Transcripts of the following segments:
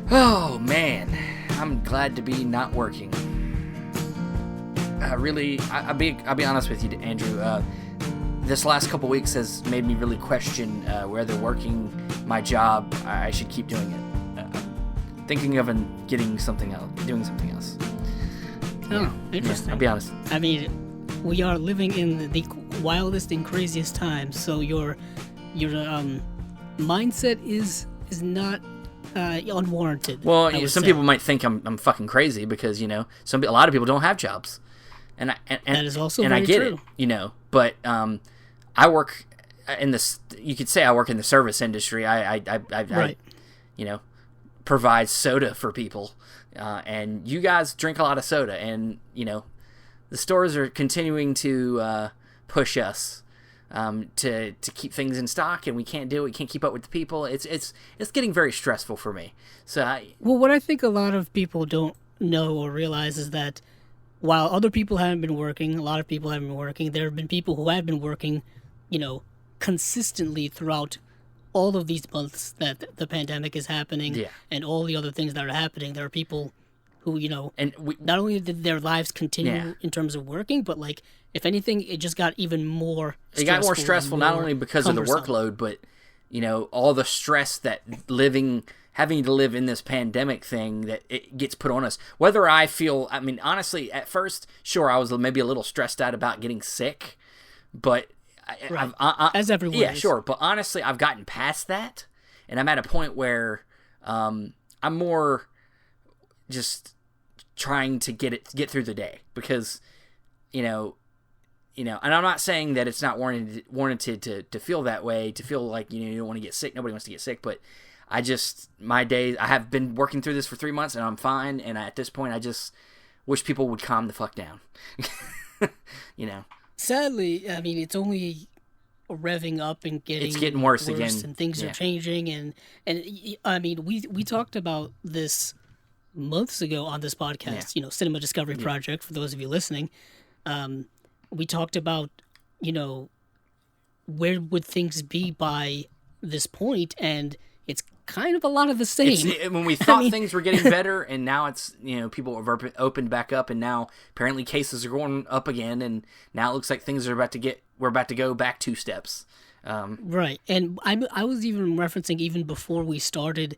Oh man, I'm glad to be not working. I'll be honest with you, Andrew. This last couple weeks has made me really question whether working my job I should keep doing it. I'm thinking of doing something else. Oh, interesting. I'll be honest. I mean, we are living in the wildest and craziest times, so your mindset is not unwarranted. Well, some people might think I'm fucking crazy because a lot of people don't have jobs, and that is also and very I get true. it, but I work in this. You could say I work in the service industry. I Right. provide soda for people, and you guys drink a lot of soda, and the stores are continuing to push us to keep things in stock, and we can't do it. We can't keep up with the people. It's getting very stressful for me. So what I think a lot of people don't know or realize is that while other people haven't been working, a lot of people haven't been working, there have been people who have been working, consistently throughout all of these months that the pandemic is happening, and all the other things that are happening. There are people who, not only did their lives continue in terms of working, but if anything, it just got even more stressful. It got more stressful not only because cumbersome. of the workload, but all the stress that having to live in this pandemic thing that it gets put on us. Whether I feel, honestly, at first, sure, I was maybe a little stressed out about getting sick, but Right. As everyone yeah, is. sure. But honestly, I've gotten past that, and I'm at a point where I'm more just trying to get through the day because, and I'm not saying that it's not warranted to feel that way, to feel like you don't want to get sick. Nobody wants to get sick, but my days. I have been working through this for 3 months, and I'm fine. And at this point, I just wish people would calm the fuck down. Sadly, it's only revving up and getting worse again, and things are changing. And we talked about this months ago on this podcast. Cinema Discovery Project. For those of you listening, we talked about where would things be by this point, and it's kind of a lot of the same. When we thought things were getting better, and now it's people have opened back up, and now apparently cases are going up again, and now it looks like things are we're about to go back 2 steps. Right, and I was even referencing even before we started,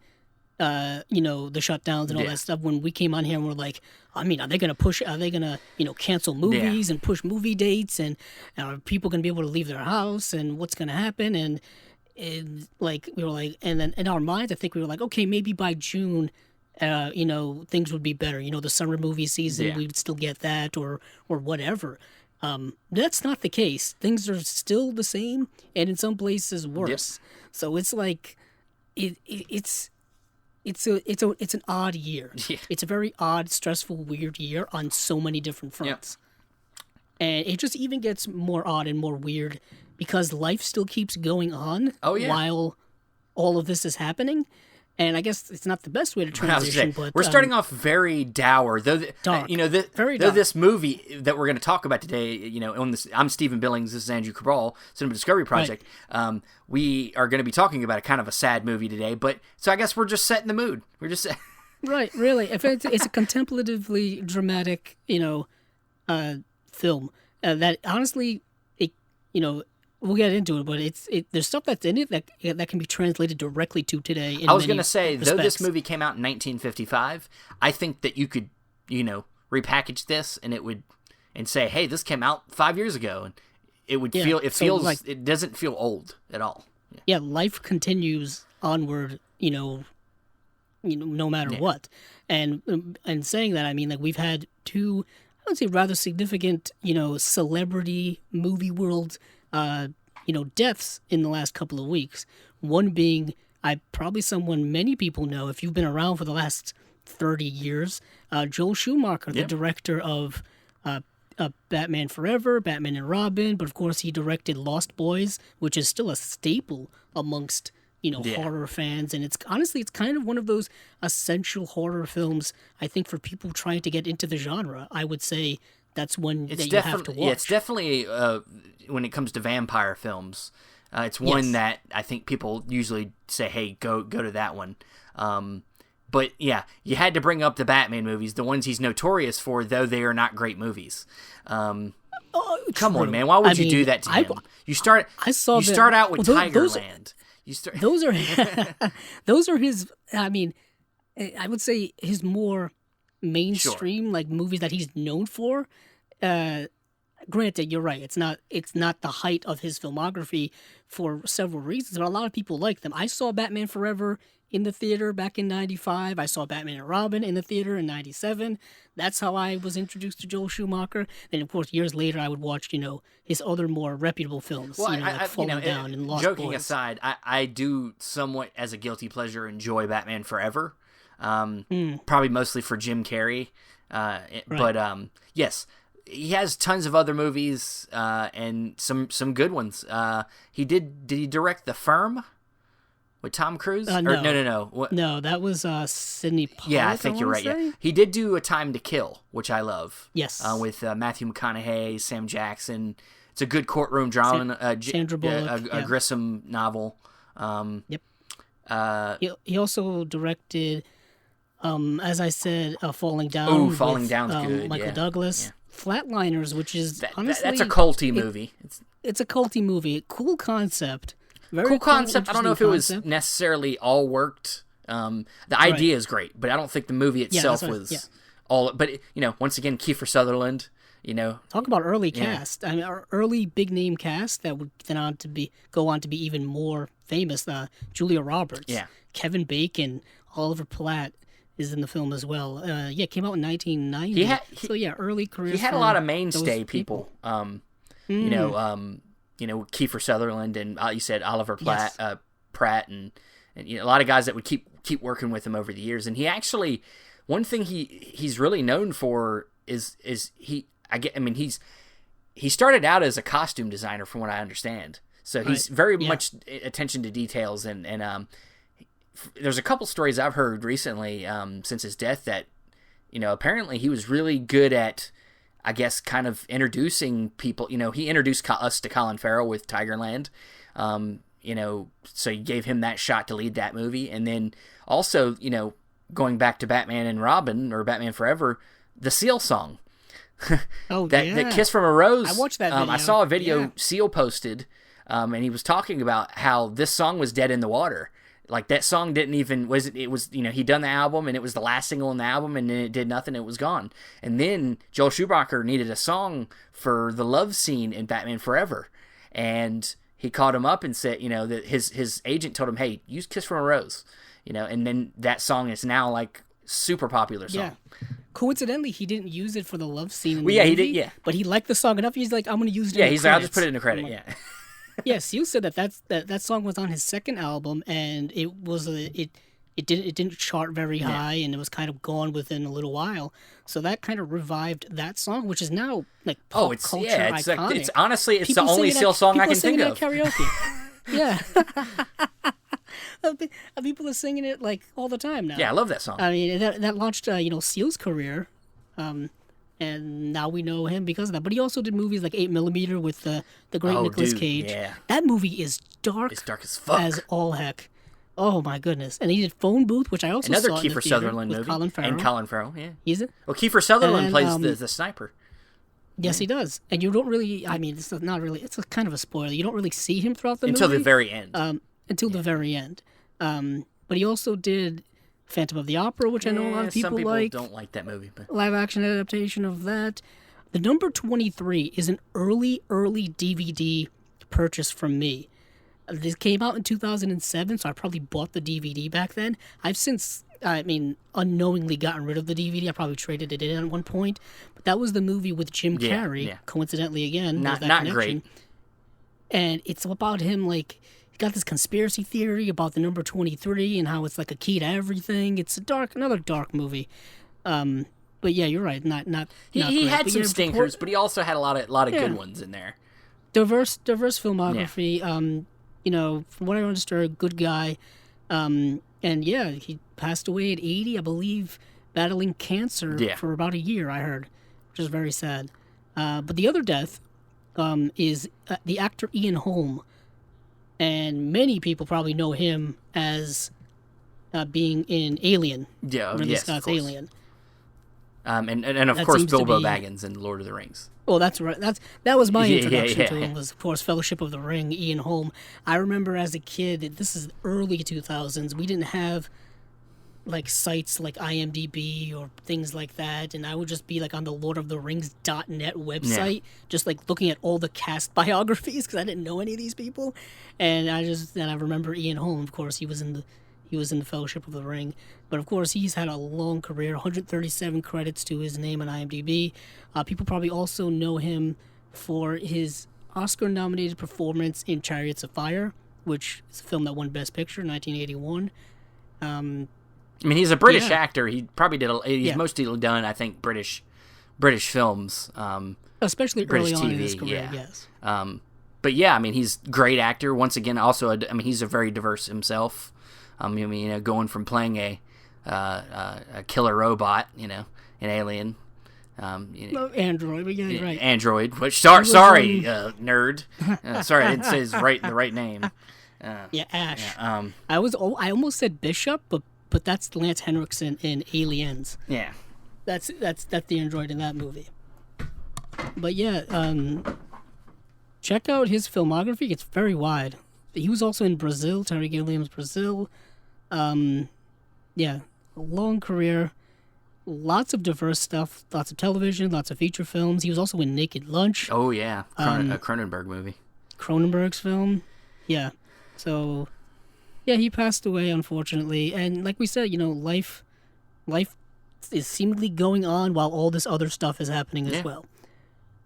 the shutdowns and all that stuff. When we came on here and we're like, are they going to cancel movies and push movie dates, and are people going to be able to leave their house, and what's going to happen? And we were like, and then in our minds, I think we were like, okay, maybe by June, things would be better. The summer movie season, we'd still get that or whatever. That's not the case. Things are still the same, and in some places worse. So it's like, it's an odd year. Yeah. It's a very odd, stressful, weird year on so many different fronts. And it just even gets more odd and more weird because life still keeps going on while all of this is happening. And I guess it's not the best way to transition, but we're starting off very dour. Dark. Very dark. This movie that we're going to talk about today, on this, I'm Stephen Billings, this is Andrew Cabral, Cinema Discovery Project. Right. We are going to be talking about a kind of a sad movie today, so I guess we're just setting the mood. We're just right, really. If it's a contemplatively dramatic, film that honestly, we'll get into it, but there's stuff that's in it that can be translated directly to today. I was going to say, though this movie came out in 1955, I think that you could, repackage this and say, hey, this came out 5 years ago, and it would it doesn't feel old at all. Yeah, life continues onward, no matter what. And saying that, we've had 2, I would say, rather significant, celebrity movie world deaths in the last couple of weeks. One being, probably someone many people know if you've been around for the last 30 years, Joel Schumacher, the director of Batman Forever, Batman and Robin, but of course he directed Lost Boys, which is still a staple amongst horror fans, and it's kind of one of those essential horror films, I think, for people trying to get into the genre. I would say that's one that you have to watch. Yeah, it's definitely, when it comes to vampire films, it's one that I think people usually say, hey, go to that one. But yeah, you had to bring up the Batman movies, the ones he's notorious for, though they are not great movies. Come on, man. Why would you do that to him? You start out with Tigerland. Those are those are his. I mean, I would say his more mainstream like movies that he's known for. Granted, you're right. It's not the height of his filmography for several reasons, but a lot of people like them. I saw Batman Forever in the theater back in '95. I saw Batman and Robin in the theater in '97. That's how I was introduced to Joel Schumacher. Then, of course, years later, I would watch, his other more reputable films, well, like Falling Down and Lost joking Boys. aside, I do somewhat, as a guilty pleasure, enjoy Batman Forever. Probably mostly for Jim Carrey. Right. But, yes, he has tons of other movies and some good ones. Did he direct The Firm? With Tom Cruise? No. No. What? No, that was Sidney Pollack. Yeah, I think you're right. Yeah, he did do A Time to Kill, which I love. Yes, with Matthew McConaughey, Sam Jackson. It's a good courtroom drama. Sandra Bullock, a Grissom novel. Yep. He also directed, as I said, Falling Down. Oh, Falling Down's good. Michael Douglas. Yeah. Flatliners, which is honestly that's a culty movie. It's a culty movie. Cool concept. Very cool concept. I don't know if it was necessarily all worked. The idea is great, but I don't think the movie itself was all. But once again, Kiefer Sutherland. Talk about early cast. I mean, our early big name cast that would then go on to be even more famous. Julia Roberts, Kevin Bacon, Oliver Platt is in the film as well. It came out in 1990. Early career. He had a lot of mainstay people. Kiefer Sutherland and you said Oliver Platt, Pratt, and a lot of guys that would keep working with him over the years. And he actually, one thing he's really known for is he started out as a costume designer, from what I understand. So he's very much attention to details, and there's a couple stories I've heard recently since his death that apparently he was really good at, I guess, kind of introducing people. He introduced us to Colin Farrell with Tigerland. So he gave him that shot to lead that movie. And then also, going back to Batman and Robin, or Batman Forever, the Seal song. That Kiss from a Rose. I watched that video. I saw a video Seal posted, and he was talking about how this song was dead in the water. Like, that song didn't even, he'd done the album, and it was the last single in the album, and then it did nothing, it was gone. And then Joel Schumacher needed a song for the love scene in Batman Forever. And he called him up and said, that his agent told him, hey, use Kiss from a Rose. And then that song is now, like, super popular song. Yeah. Coincidentally, he didn't use it for the love scene in the movie. He did, yeah. But he liked the song enough, he's like, I'm going to use it in the credits. I'll just put it in the credit, yeah. Yeah, Seal said that song was on his second album, and it didn't chart very high, and it was kind of gone within a little while. So that kind of revived that song, which is now like pop culture iconic. Like, it's honestly the only Seal song I can think of. People are singing it at karaoke. Yeah, people are singing it like all the time now. Yeah, I love that song. I mean, that launched Seal's career. And now we know him because of that. But he also did movies like 8mm with the great Nicolas Cage. Yeah. That movie is dark. It's dark as fuck. As all heck. Oh my goodness! And he did Phone Booth, which I also saw in the Kiefer Sutherland movie. Colin Farrell. And Colin Farrell, yeah. Is it? Well, Kiefer Sutherland plays the sniper. Yes, he does. And you don't really. I mean, it's not really. It's a kind of a spoiler. You don't really see him throughout the movie until the very end. The very end. But he also did Phantom of the Opera, which I know a lot of people like. Some people don't like that movie, but live action adaptation of that. The number 23 is an early DVD purchase from me. This came out in 2007, so I probably bought the DVD back then. I've since, unknowingly gotten rid of the DVD. I probably traded it in at one point. But that was the movie with Jim Carrey, coincidentally again. Not great. And it's about him, like, he got this conspiracy theory about the number 23 and how it's like a key to everything. It's another dark movie. But yeah, you're right. He had some stinkers, but he also had a lot of good ones in there. Diverse filmography. From what I understood, good guy. And yeah, he passed away at 80, I believe, battling cancer for about a year, I heard, which is very sad. But the other death is the actor Ian Holm. And many people probably know him as being in Alien. Yeah, Ridley yes, Scott's of course. Alien. And of That course seems to Bilbo be- Baggins in Lord of the Rings. Well, that's right. That was my Yeah, introduction yeah, to him. yeah. Was of course Fellowship of the Ring, Ian Holm. I remember as a kid. This is early 2000s. We didn't have like sites like IMDb or things like that, and I would just be like on the LordofTheRings.net website, just like looking at all the cast biographies because I didn't know any of these people, and I remember Ian Holm. Of course, he was in the Fellowship of the Ring, but of course he's had a long career, 137 credits to his name on IMDb. People probably also know him for his Oscar-nominated performance in Chariots of Fire, which is a film that won Best Picture in 1981. I mean, he's a British Yeah. actor. He probably did. He's Yeah. mostly done, I think, British films. Especially British early on in TV, his career, yeah. yes. But yeah, I mean, he's a great actor. Once again, also, he's a very diverse himself. Going from playing a killer robot, in Alien. Android, but yeah, you're right. Android. Which was, sorry, nerd. Sorry, I didn't say the right name. Yeah, Ash. Yeah, I almost said Bishop, but that's Lance Henriksen in Aliens. yeah. That's the android in that movie. But yeah, check out his filmography. It's very wide. He was also in Brazil, Terry Gilliam's Brazil. Yeah, a long career. Lots of diverse stuff. Lots of television. Lots of feature films. He was also in Naked Lunch, Oh yeah, a Cronenberg movie. Cronenberg's film. Yeah. So, yeah, he passed away, unfortunately. And like we said, life is seemingly going on while all this other stuff is happening as Yeah. well.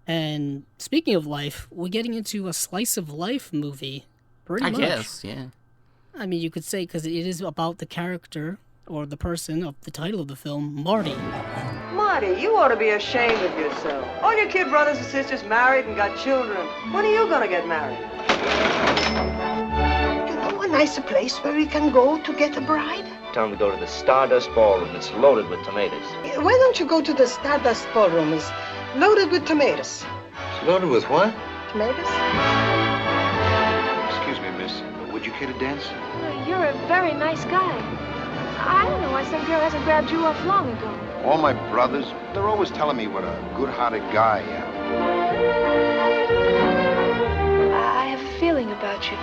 And speaking of life, we're getting into a slice of life movie, pretty I much. guess, yeah. I mean, you could say, because it is about the character or the person of the title of the film, Marty. Marty, you ought to be ashamed of yourself. All your kid brothers and sisters married and got children. When are you gonna get married? You know a nicer place where we can go to get a bride? Tell them to go to the Stardust Ballroom. It's loaded with tomatoes. Why don't you go to the Stardust Ballroom? It's loaded with tomatoes. It's loaded with what? Tomatoes? Excuse me, miss. Would you care to dance? You're a very nice guy. I don't know why some girl hasn't grabbed you up long ago. All my brothers, they're always telling me what a good-hearted guy I am. I have a feeling about you.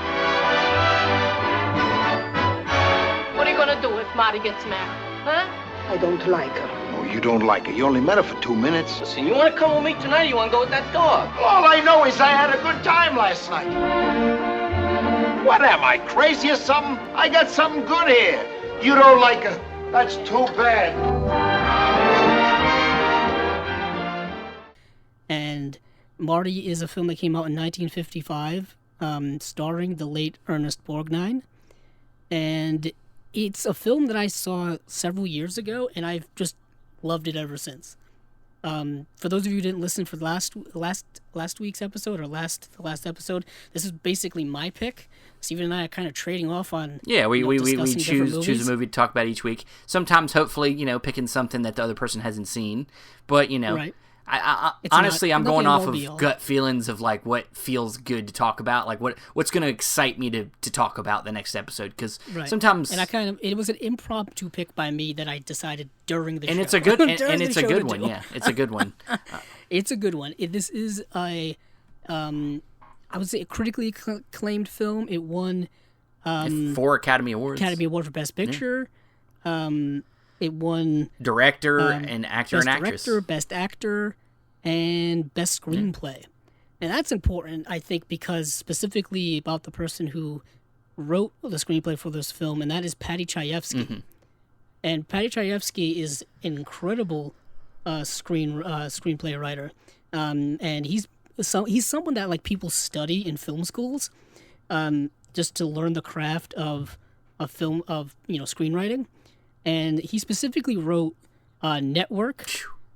What are you gonna do if Marty gets married? Huh? I don't like her. Oh, you don't like her. You only met her for 2 minutes. Listen, you want to come with me tonight or you want to go with that dog? All I know is I had a good time last night. What am I, crazy or something? I got something good here. You don't like her. That's too bad. And Marty is a film that came out in 1955, starring the late Ernest Borgnine. And it's a film that I saw several years ago, and I've just loved it ever since. For those of you who didn't listen for the last week's episode or the last episode, this is basically my pick. Steven and I are kind of trading off on Yeah, we discussing different choose movies. a movie to talk about each week. Sometimes, hopefully, picking something that the other person hasn't seen. But Right. I It's honestly, not- I'm going nothing off will be of all. gut feelings of like what feels good to talk about, like what's going to excite me to talk about the next episode. Because Right. sometimes, And it was an impromptu pick by me that I decided during the show. and it's a good and During it's the a show good to one. do. Yeah, it's a good one. It's a good one. This is a, I would say, a critically acclaimed film. It won 4 Academy Awards: Academy Award for Best Picture. It won director and actor Best and actress. Director, Best Actor, and Best Screenplay. And that's important, I think, because specifically about the person who wrote the screenplay for this film, and that is Patty Chayefsky. And Patty Chayefsky is an incredible screenplay writer, and he's someone that like people study in film schools, just to learn the craft of screenwriting. And he specifically wrote Network,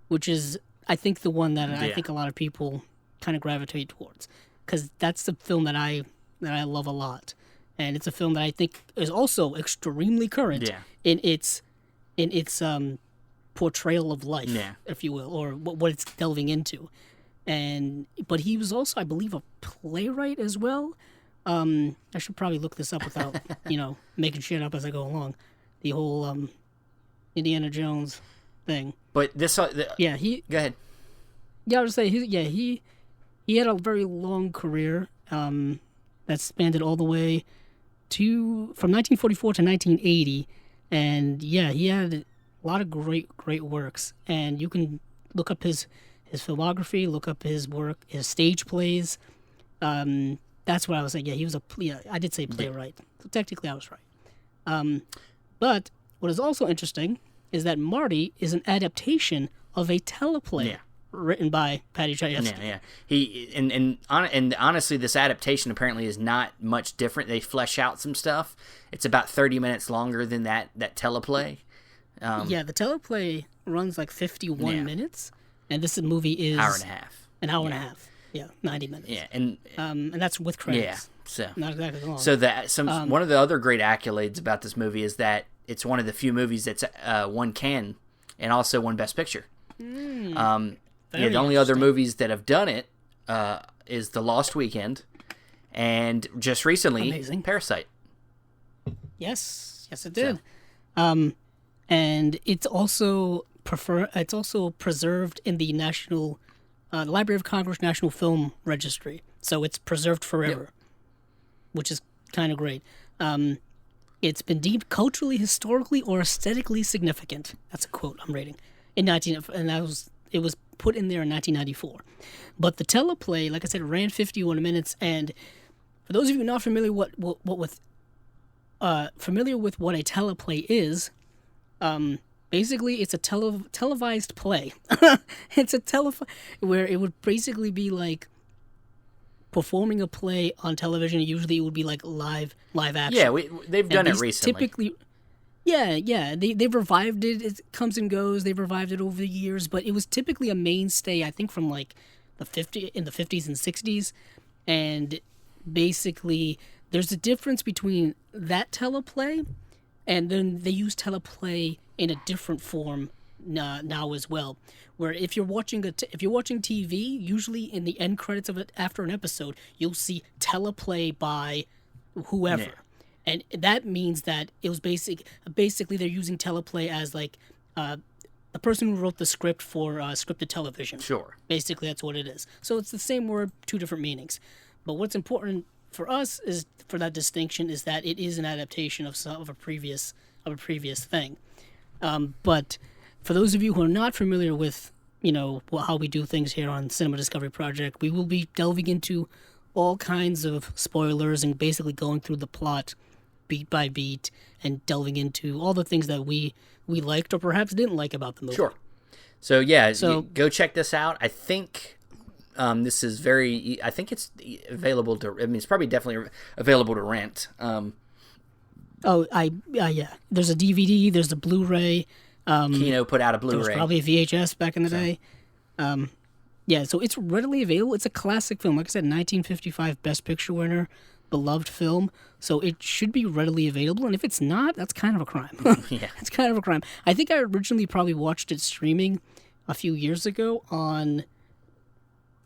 which is I think the one that I think a lot of people kind of gravitate towards, because that's the film that I love a lot, and it's a film that I think is also extremely current in its portrayal of life, if you will, or what it's delving into. But he was also, I believe, a playwright as well. I should probably look this up without making shit up as I go along. the whole Indiana Jones thing. But this, Go ahead. Yeah, I would say he had a very long career that spanned it all the way from 1944 to 1980, and he had a lot of great works. And you can look up his filmography, look up his work, his stage plays. That's what I was saying. Yeah, he was I did say playwright. So technically, I was right. But what is also interesting is that Marty is an adaptation of a teleplay written by Paddy Chayefsky. Yeah. He and honestly, this adaptation apparently is not much different. They flesh out some stuff. It's about 30 minutes longer than that teleplay. The teleplay runs like 51 minutes, and this movie is hour and a half. An hour and a half. Yeah, 90 minutes. Yeah, and that's with credits. Yeah, so not exactly long. So one of the other great accolades about this movie is that it's one of the few movies that's won Cannes and also won Best Picture. The only other movies that have done it is The Lost Weekend, and just recently, Parasite. Yes, it did. So. And it's also preserved in the National Library of Congress National Film Registry, so it's preserved forever, which is kind of great. It's been deemed culturally, historically, or aesthetically significant. That's a quote I'm reading. It was put in there in 1994. But the teleplay, like I said, ran 51 minutes. And for those of you not familiar with what a teleplay is, basically it's a televised play. It's where it would basically be like performing a play on television. Usually it would be like live action. Yeah, they've done it recently. Typically, they've revived it. It comes and goes. They've revived it over the years, but it was typically a mainstay, I think, from like the 50s and 60s. And basically, there's a difference between that teleplay, and then they use teleplay in a different form now as well. Where if you're watching TV, usually in the end credits of it after an episode, you'll see teleplay by whoever. Yeah. And that means that it was basically they're using teleplay as like the person who wrote the script for scripted television. Sure. Basically, that's what it is. So it's the same word, two different meanings. But what's important for us is for that distinction is that it is an adaptation of a previous thing. But for those of you who are not familiar with how we do things here on Cinema Discovery Project, we will be delving into all kinds of spoilers and basically going through the plot beat by beat and delving into all the things that we liked or perhaps didn't like about the movie. Sure. So go check this out. I think this is I think it's available to. I mean, it's probably definitely available to rent. There's a DVD. There's a Blu-ray. Kino put out a Blu-ray. There was probably a VHS back in the day. So it's readily available. It's a classic film. Like I said, 1955 Best Picture winner, beloved film. So it should be readily available. And if it's not, that's kind of a crime. Yeah. It's kind of a crime. I think I originally probably watched it streaming a few years ago on,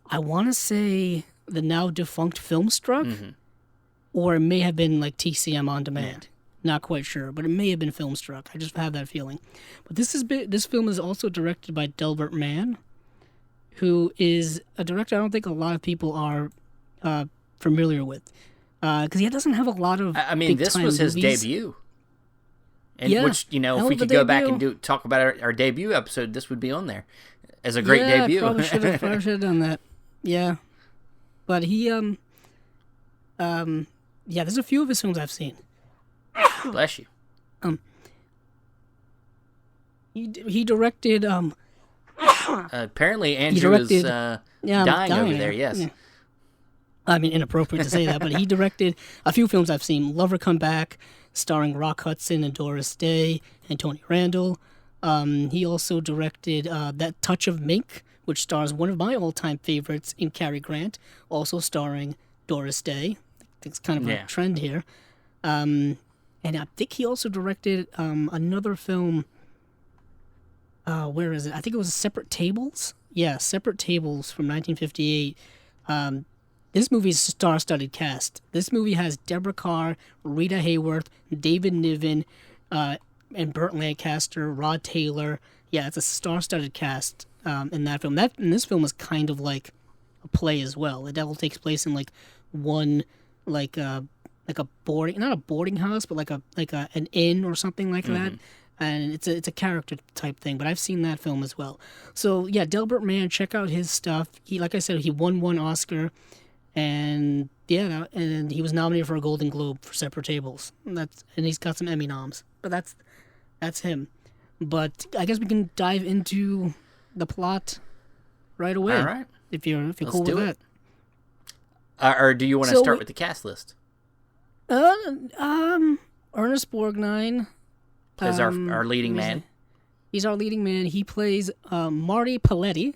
I want to say, the now defunct Filmstruck, or it may have been like TCM On Demand. Not quite sure, but it may have been Filmstruck. I just have that feeling. But this film is also directed by Delbert Mann, who is a director I don't think a lot of people are familiar with, because he doesn't have a lot of. I mean, this was his debut, and which if we could go back and talk about our debut episode, this would be on there as a great debut. Probably should have done that. Yeah, but he there's a few of his films I've seen. Bless you. He directed. Apparently, Andrew is dying over there. Yes. Yeah. I mean, inappropriate to say that, but he directed a few films I've seen. Lover Come Back, starring Rock Hudson and Doris Day and Tony Randall. He also directed That Touch of Mink, which stars one of my all-time favorites in Cary Grant, also starring Doris Day. I think it's kind of a trend here. And I think he also directed another film. Where is it? I think it was Separate Tables. Yeah, Separate Tables from 1958. This movie's a star-studded cast. This movie has Deborah Carr, Rita Hayworth, David Niven, and Burt Lancaster, Rod Taylor. Yeah, it's a star-studded cast in that film. And this film is kind of like a play as well. It all takes place in like one like a boarding, not a boarding house, but like an inn or something like that. And it's a character type thing. But I've seen that film as well. So yeah, Delbert Mann, check out his stuff. He, like I said, he won 1 Oscar, and yeah, and he was nominated for a Golden Globe for Separate Tables. And he's got some Emmy noms. But that's him. But I guess we can dive into the plot right away. All right. If you're cool with that. Or do you want to start with the cast list? Ernest Borgnine plays our leading man. He's our leading man. He plays Marty Paletti,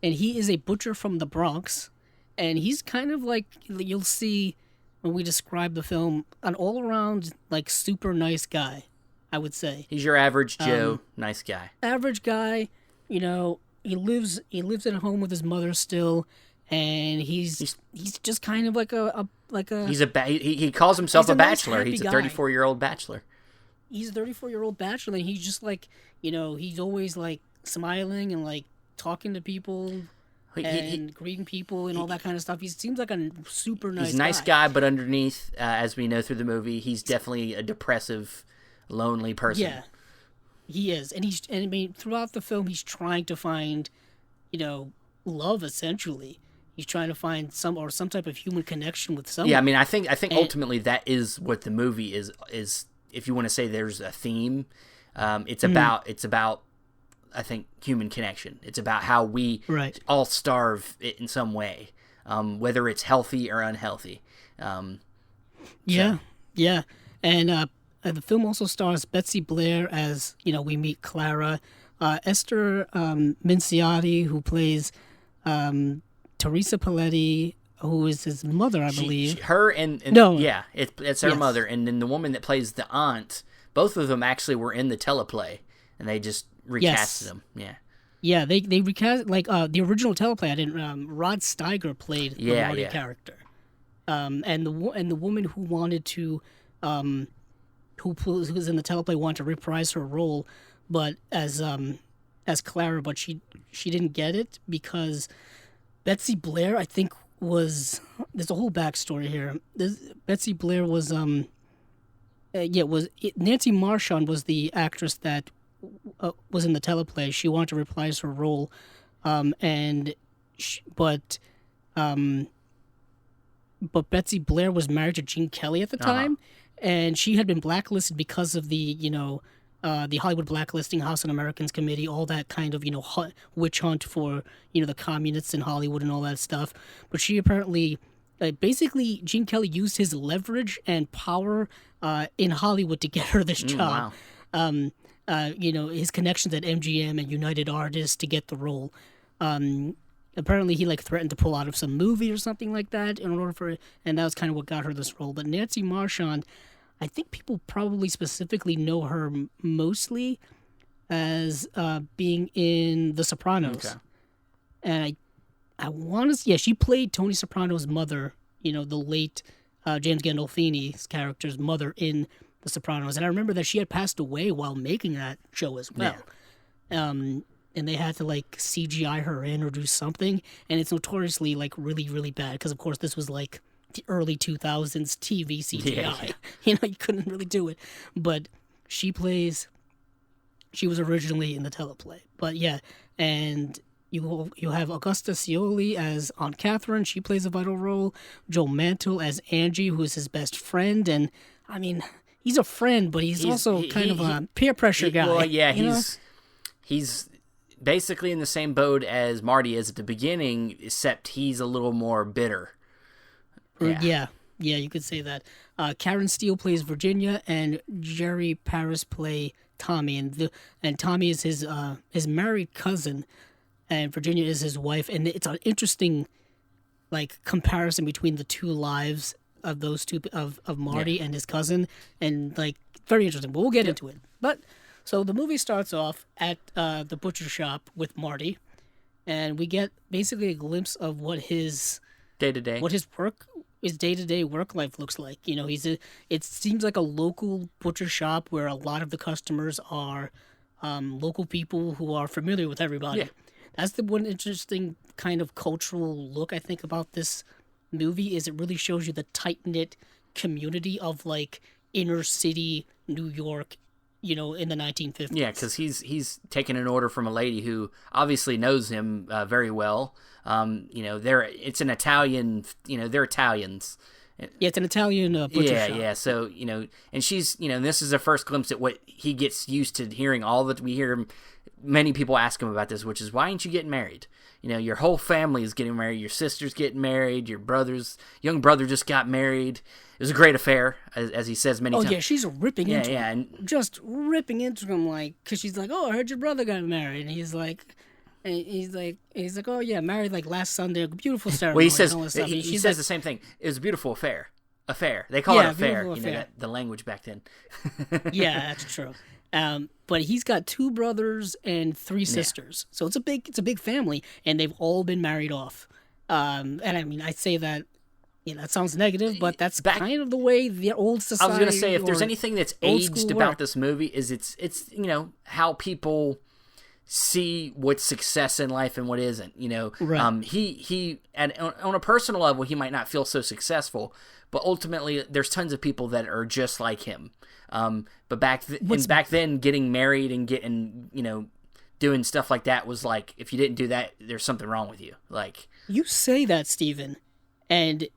and he is a butcher from the Bronx. And he's kind of like, you'll see when we describe the film, an all-around like super nice guy, I would say. He's your average Joe, nice guy. Average guy, you know. He lives at home with his mother still, and he's just kind of like a he calls himself a bachelor. Nice, he's a guy. 34-year-old bachelor. He's a 34-year-old bachelor, and he's just like, you know, he's always like smiling and like talking to people and greeting people and all that kind of stuff. He seems like a super nice guy. He's a nice guy, but underneath, as we know through the movie, he's definitely a depressive, lonely person. Yeah. He is, and I mean, throughout the film, he's trying to find, you know, love. Essentially, he's trying to find some type of human connection with someone. Yeah, I mean, I think ultimately that is what the movie is. If you want to say there's a theme, it's about I think human connection. It's about how we all starve it in some way, whether it's healthy or unhealthy. Yeah, and. The film also stars Betsy Blair as, you know, we meet Clara. Esther Minciotti, who plays Teresa Paletti, who is his mother, I believe. It's her mother. And then the woman that plays the aunt, both of them actually were in the teleplay, and they just recasted them. Yeah. Yeah, they recast, like, the original teleplay, Rod Steiger played the Marty character. And the woman who wanted to... who was in the teleplay wanted to reprise her role, but as Clara, but she didn't get it because Betsy Blair, I think, was, there's a whole backstory here. Betsy Blair was Nancy Marchand was the actress that was in the teleplay. She wanted to reprise her role, but Betsy Blair was married to Gene Kelly at the time. And she had been blacklisted because of the Hollywood Blacklisting, House Un-Americans Committee, all that kind of, you know, witch hunt for, you know, the communists in Hollywood and all that stuff. But she apparently, basically, Gene Kelly used his leverage and power in Hollywood to get her this job. Wow. You know, his connections at MGM and United Artists to get the role. Apparently, he like threatened to pull out of some movie or something like that in order for, and that was kind of what got her this role. But Nancy Marchand, I think people probably specifically know her mostly as being in The Sopranos. Okay. And I want to, she played Tony Soprano's mother, you know, the late James Gandolfini's character's mother in The Sopranos. And I remember that she had passed away while making that show as well. Yeah. And they had to like CGI her in or do something, and it's notoriously like really, really bad because of course this was like the early 2000s TV CGI. Yeah. You know, you couldn't really do it. But she was originally in the teleplay. But yeah, and you have Augusta Scioli as Aunt Catherine. She plays a vital role. Joe Mantle as Angie, who is his best friend, and I mean, he's a friend, but he's also kind of a peer pressure guy. Well, yeah, he's basically in the same boat as Marty is at the beginning, except he's a little more bitter. Yeah, you could say that. Karen Steele plays Virginia, and Jerry Paris play Tommy, and Tommy is his married cousin, and Virginia is his wife, and it's an interesting like comparison between the two lives of those two of Marty and his cousin, and like very interesting. But we'll get into it. But so the movie starts off at the butcher shop with Marty, and we get basically a glimpse of what his day to day. what his day-to-day work life looks like. You know, it seems like a local butcher shop where a lot of the customers are local people who are familiar with everybody. Yeah. That's the one interesting kind of cultural look I think about this movie is it really shows you the tight-knit community of like inner city New York, you know, in the 1950s. Yeah, because he's taking an order from a lady who obviously knows him very well. You know, it's an Italian. You know, they're Italians. Yeah, it's an Italian butcher shop. Yeah. So you know, and she's and this is a first glimpse at what he gets used to hearing. All that we hear, many people ask him about this, which is why aren't you getting married? You know, your whole family is getting married. Your sister's getting married. Your young brother just got married. It was a great affair, as he says many times. Oh yeah, she's ripping into him. And Just ripping into him, like, because she's like, oh, I heard your brother got married. And he's like, oh yeah, married like last Sunday, a beautiful ceremony. well, he says and all this stuff. he She's says like, the same thing. It was a beautiful affair. They call it affair. beautiful You know, affair. the language back then. yeah, that's true. But he's got 2 brothers and 3 sisters, so it's a big family, and they've all been married off. And I mean, I say that, you know, that sounds negative, but that's kind of the way the old society. I was gonna say, if there's anything that's aged about work. this movie, is it's you know how people see what's success in life and what isn't. You know, Right. On a personal level, he might not feel so successful, but ultimately, there's tons of people that are just like him. But back then, getting married and getting doing stuff like that was like, if you didn't do that, there's something wrong with you. Like, You say that, Stephen, and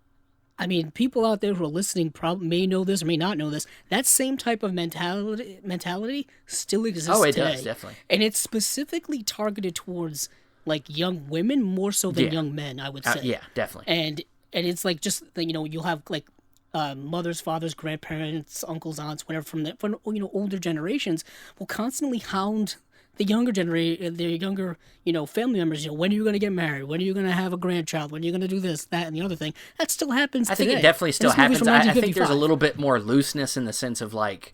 I mean, people out there who are listening probably may know this or may not know this. That same type of mentality still exists oh, it today. does, definitely. And it's specifically targeted towards like young women more so than young men, I would say. Yeah, definitely. And it's like just you'll have like mothers, fathers, grandparents, uncles, aunts, whatever from older generations will constantly hound the younger family members. When are you going to get married? When are you going to have a grandchild? When are you going to do this, that, and the other thing? That still happens. I think today. it definitely still And this movie's happens. from I think there's a 1955. little bit more looseness in the sense of like,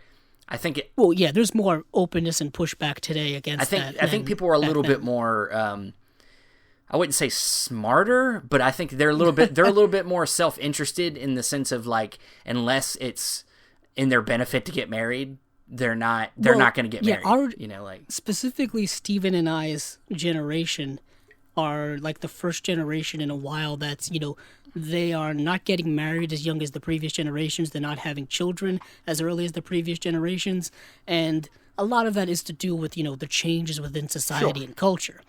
I think it. Well, yeah, there's more openness and pushback today against that. I think people are a little bit more. I wouldn't say smarter, but I think they're a little bit more self-interested in the sense of like, unless it's in their benefit to get married, they're not going to get married. Specifically Stephen and I's generation are like the first generation in a while that's, they are not getting married as young as the previous generations. They're not having children as early as the previous generations. And a lot of that is to do with, the changes within society and culture.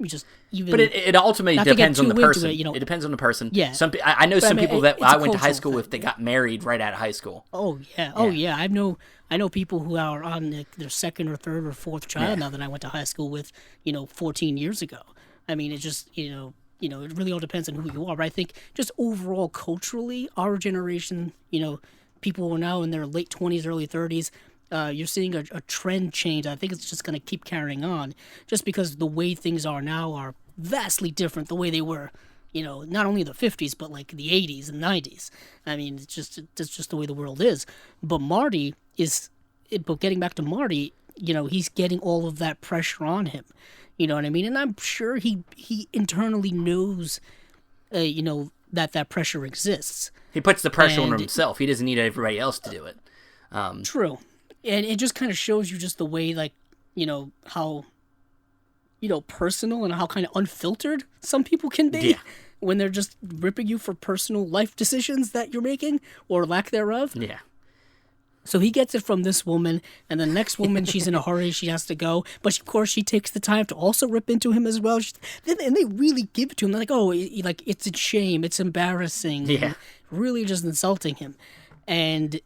Just even. But it ultimately depends on the person. It depends on the person. Yeah. I know some people that I went to high cultural school with that got married right out of high school. Oh yeah. Oh yeah. I know people who are on their second or third or fourth child now that I went to high school with, 14 years ago. I mean, it just, it really all depends on who you are. But I think just overall culturally, our generation, people who are now in their late 20s, early 30s, you're seeing a trend change. I think it's just going to keep carrying on just because the way things are now are vastly different the way they were, not only in the 50s, but like the 80s and 90s. I mean, it's just the way the world is. But getting back to Marty, he's getting all of that pressure on him. You know what I mean? And I'm sure he internally knows, that pressure exists. He puts the pressure on himself. He doesn't need everybody else to do it. True. And it just kind of shows you just the way, like, how, personal and how kind of unfiltered some people can be when they're just ripping you for personal life decisions that you're making or lack thereof. Yeah. So he gets it from this woman, and the next woman, she's in a hurry, she has to go. But of course, she takes the time to also rip into him as well. And they really give it to him. They're like, oh, it's a shame, it's embarrassing. Yeah. Really just insulting him. And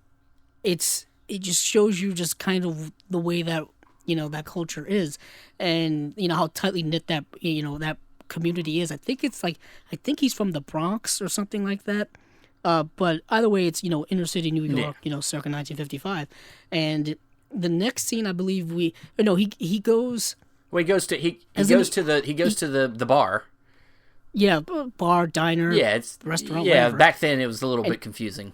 it just shows you just kind of the way that, that culture is. And, how tightly knit that, that community is. I think he's from the Bronx or something like that. But either way, it's, inner city New York, circa 1955. And the next scene, I believe he goes. Well, he goes to the bar. Yeah, bar, diner. Yeah, it's restaurant. Yeah, whatever. back then it was a little bit confusing.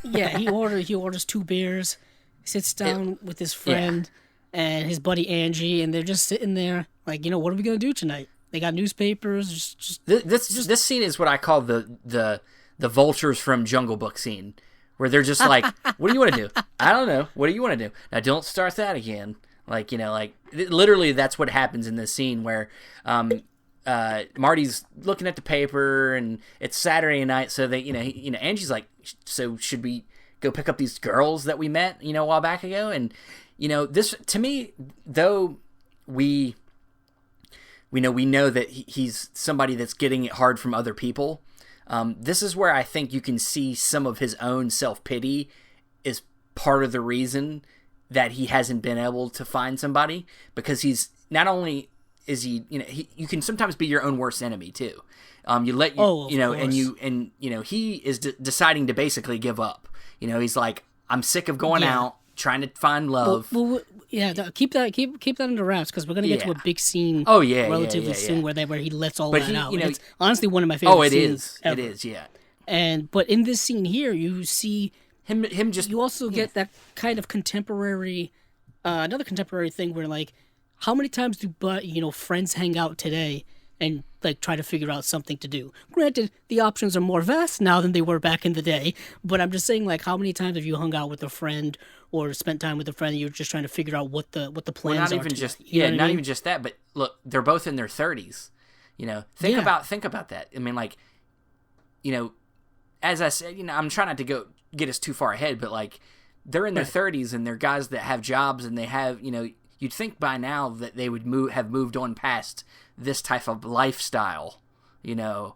Yeah, he orders 2 beers, sits down with his friend and his buddy Angie, and they're just sitting there like, what are we gonna do tonight? They got newspapers. This scene is what I call the vultures from Jungle Book scene, where they're just like, what do you want to do? I don't know. What do you want to do? Now don't start that again. Like, literally that's what happens in this scene where Marty's looking at the paper and it's Saturday night, so they, Angie's like, so should we go pick up these girls that we met, a while back ago? And, this, to me, though we know that he's somebody that's getting it hard from other people, this is where I think you can see some of his own self-pity is part of the reason that he hasn't been able to find somebody, because he's not only is he, you can sometimes be your own worst enemy too. He is deciding to basically give up. He's like, I'm sick of going out trying to find love. Keep that under wraps, because we're gonna get to a big scene. Relatively soon where he lets all that out. It's honestly one of my favorite scenes ever. It is, yeah. But in this scene here, you see him just. You also get that kind of contemporary, another contemporary thing where, like, how many times do friends hang out today and like try to figure out something to do? Granted, the options are more vast now than they were back in the day, but I'm just saying, like, how many times have you hung out with a friend or spent time with a friend and you're just trying to figure out what the plans are? Not even just that, but look, they're both in their 30s. Think about that. I mean, like, as I said, I'm trying not to get us too far ahead, but like, they're in their 30s and they're guys that have jobs and they have, you'd think by now that they would have moved on past this type of lifestyle, or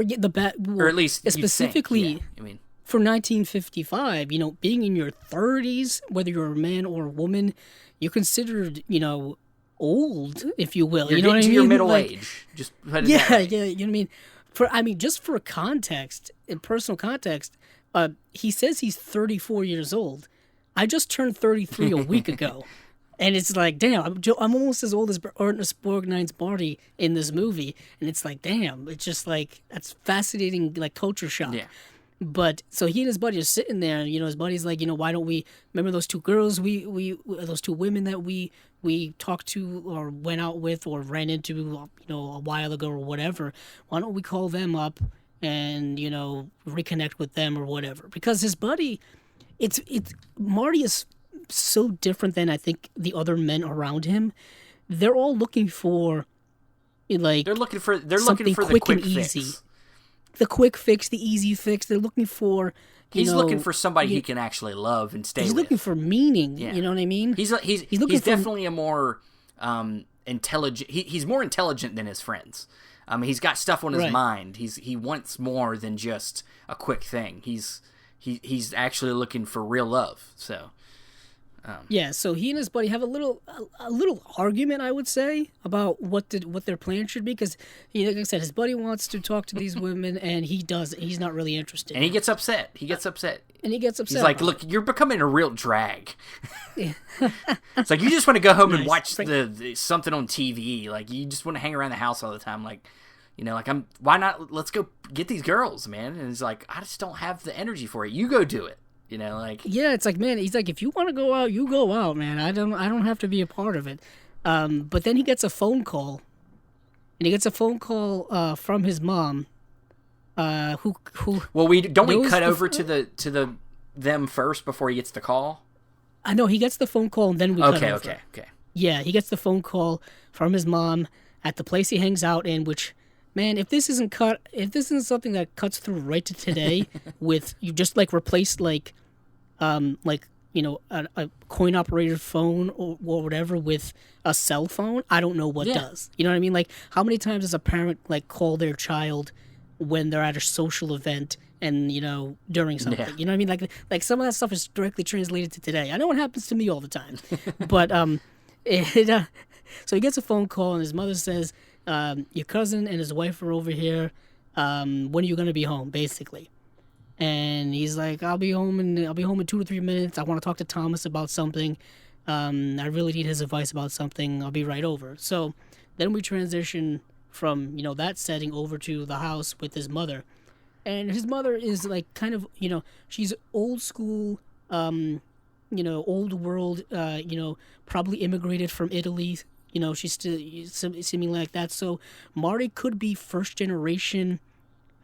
at least specifically for 1955, being in your 30s, whether you're a man or a woman, you're considered, old, if you will. You're getting to your middle age. Just put it that way. You know what I mean? Just for context, in personal context, he says he's 34 years old. I just turned 33 a week ago. And it's like, damn, I'm almost as old as Ernest Borgnine's Marty in this movie. And it's like, damn, it's just like, that's fascinating, like, culture shock. Yeah. But, so he and his buddy are sitting there, and, his buddy's like, why don't we, remember those two girls, those two women that we talked to or went out with or ran into, a while ago or whatever, why don't we call them up and, reconnect with them or whatever? Because his buddy, Marty is so different than I think the other men around him. They're all looking for, like, they're looking for the quick and fix. Easy. The quick fix, the easy fix. They're looking for. He's looking for somebody he can actually love and stay with. He's looking for meaning. Yeah. You know what I mean? He's definitely a more intelligent. He's more intelligent than his friends. He's got stuff on his mind. He wants more than just a quick thing. He's actually looking for real love. So. So he and his buddy have a little argument, I would say, about what their plan should be, because like I said, his buddy wants to talk to these women and he doesn't. He's not really interested. And he gets upset. He's He's like, look, you're becoming a real drag. It's like, you just want to go home and watch the something on TV. Like, you just want to hang around the house all the time. Like, why not? Let's go get these girls, man. And he's like, I just don't have the energy for it. You go do it. It's like, man, he's like, if you want to go out, you go out, man. I don't have to be a part of it. But then he gets a phone call, from his mom, who. Well, we cut over to them first before he gets the call. I know he gets the phone call and then we cut over. Okay. Yeah, he gets the phone call from his mom at the place he hangs out in, which. Man, if this isn't something that cuts through right to today, with you just like replace a coin operated phone or whatever with a cell phone, I don't know what does. You know what I mean? Like, how many times does a parent like call their child when they're at a social event and during something? You know what I mean? Like some of that stuff is directly translated to today. I know it happens to me all the time, but so he gets a phone call and his mother says, your cousin and his wife are over here. When are you going to be home, basically? And he's like, I'll be home in 2 to 3 minutes. I want to talk to Thomas about something. I really need his advice about something. I'll be right over. So then we transition from, that setting over to the house with his mother. And his mother is like kind of, she's old school, old world, probably immigrated from Italy, she's still seeming like that. So Marty could be first generation,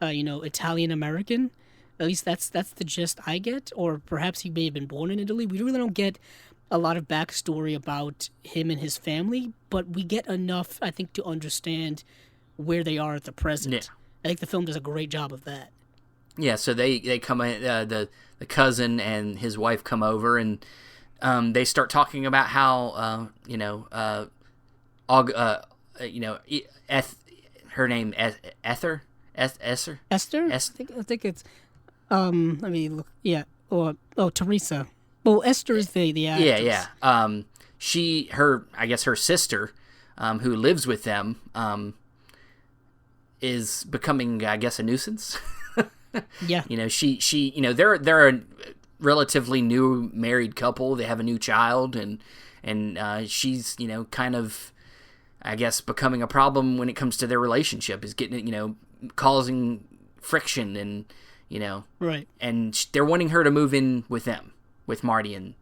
Italian American. At least that's the gist I get. Or perhaps he may have been born in Italy. We really don't get a lot of backstory about him and his family, but we get enough, I think, to understand where they are at the present. Yeah. I think the film does a great job of that. Yeah, so they come in, the cousin and his wife come over, and they start talking about how her name Esther. Esther? I think it's let me look. Yeah. Or Teresa. Well, Esther is the actress. Yeah. Her sister, who lives with them, is becoming, I guess, a nuisance. Yeah. They're a relatively new married couple. They have a new child, and she's, kind of, I guess, becoming a problem when it comes to their relationship. Is getting, causing friction, and right. And they're wanting her to move in with them, with Marty and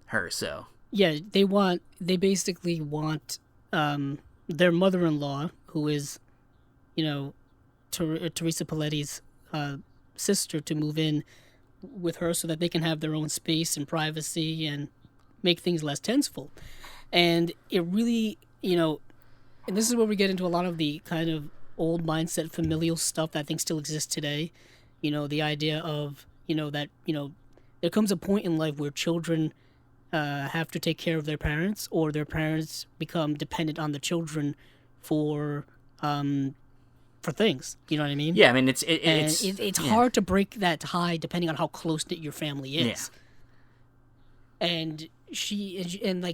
her. So yeah, they basically want their mother-in-law, who is, Teresa Paletti's sister, to move in with her so that they can have their own space and privacy and make things less tenseful. And it really, and this is where we get into a lot of the kind of old mindset familial stuff that I think still exists today. The idea of, that, there comes a point in life where children have to take care of their parents, or their parents become dependent on the children for things. You know what I mean? Yeah, I mean, it's hard to break that tie depending on how close-knit your family is. Yeah. And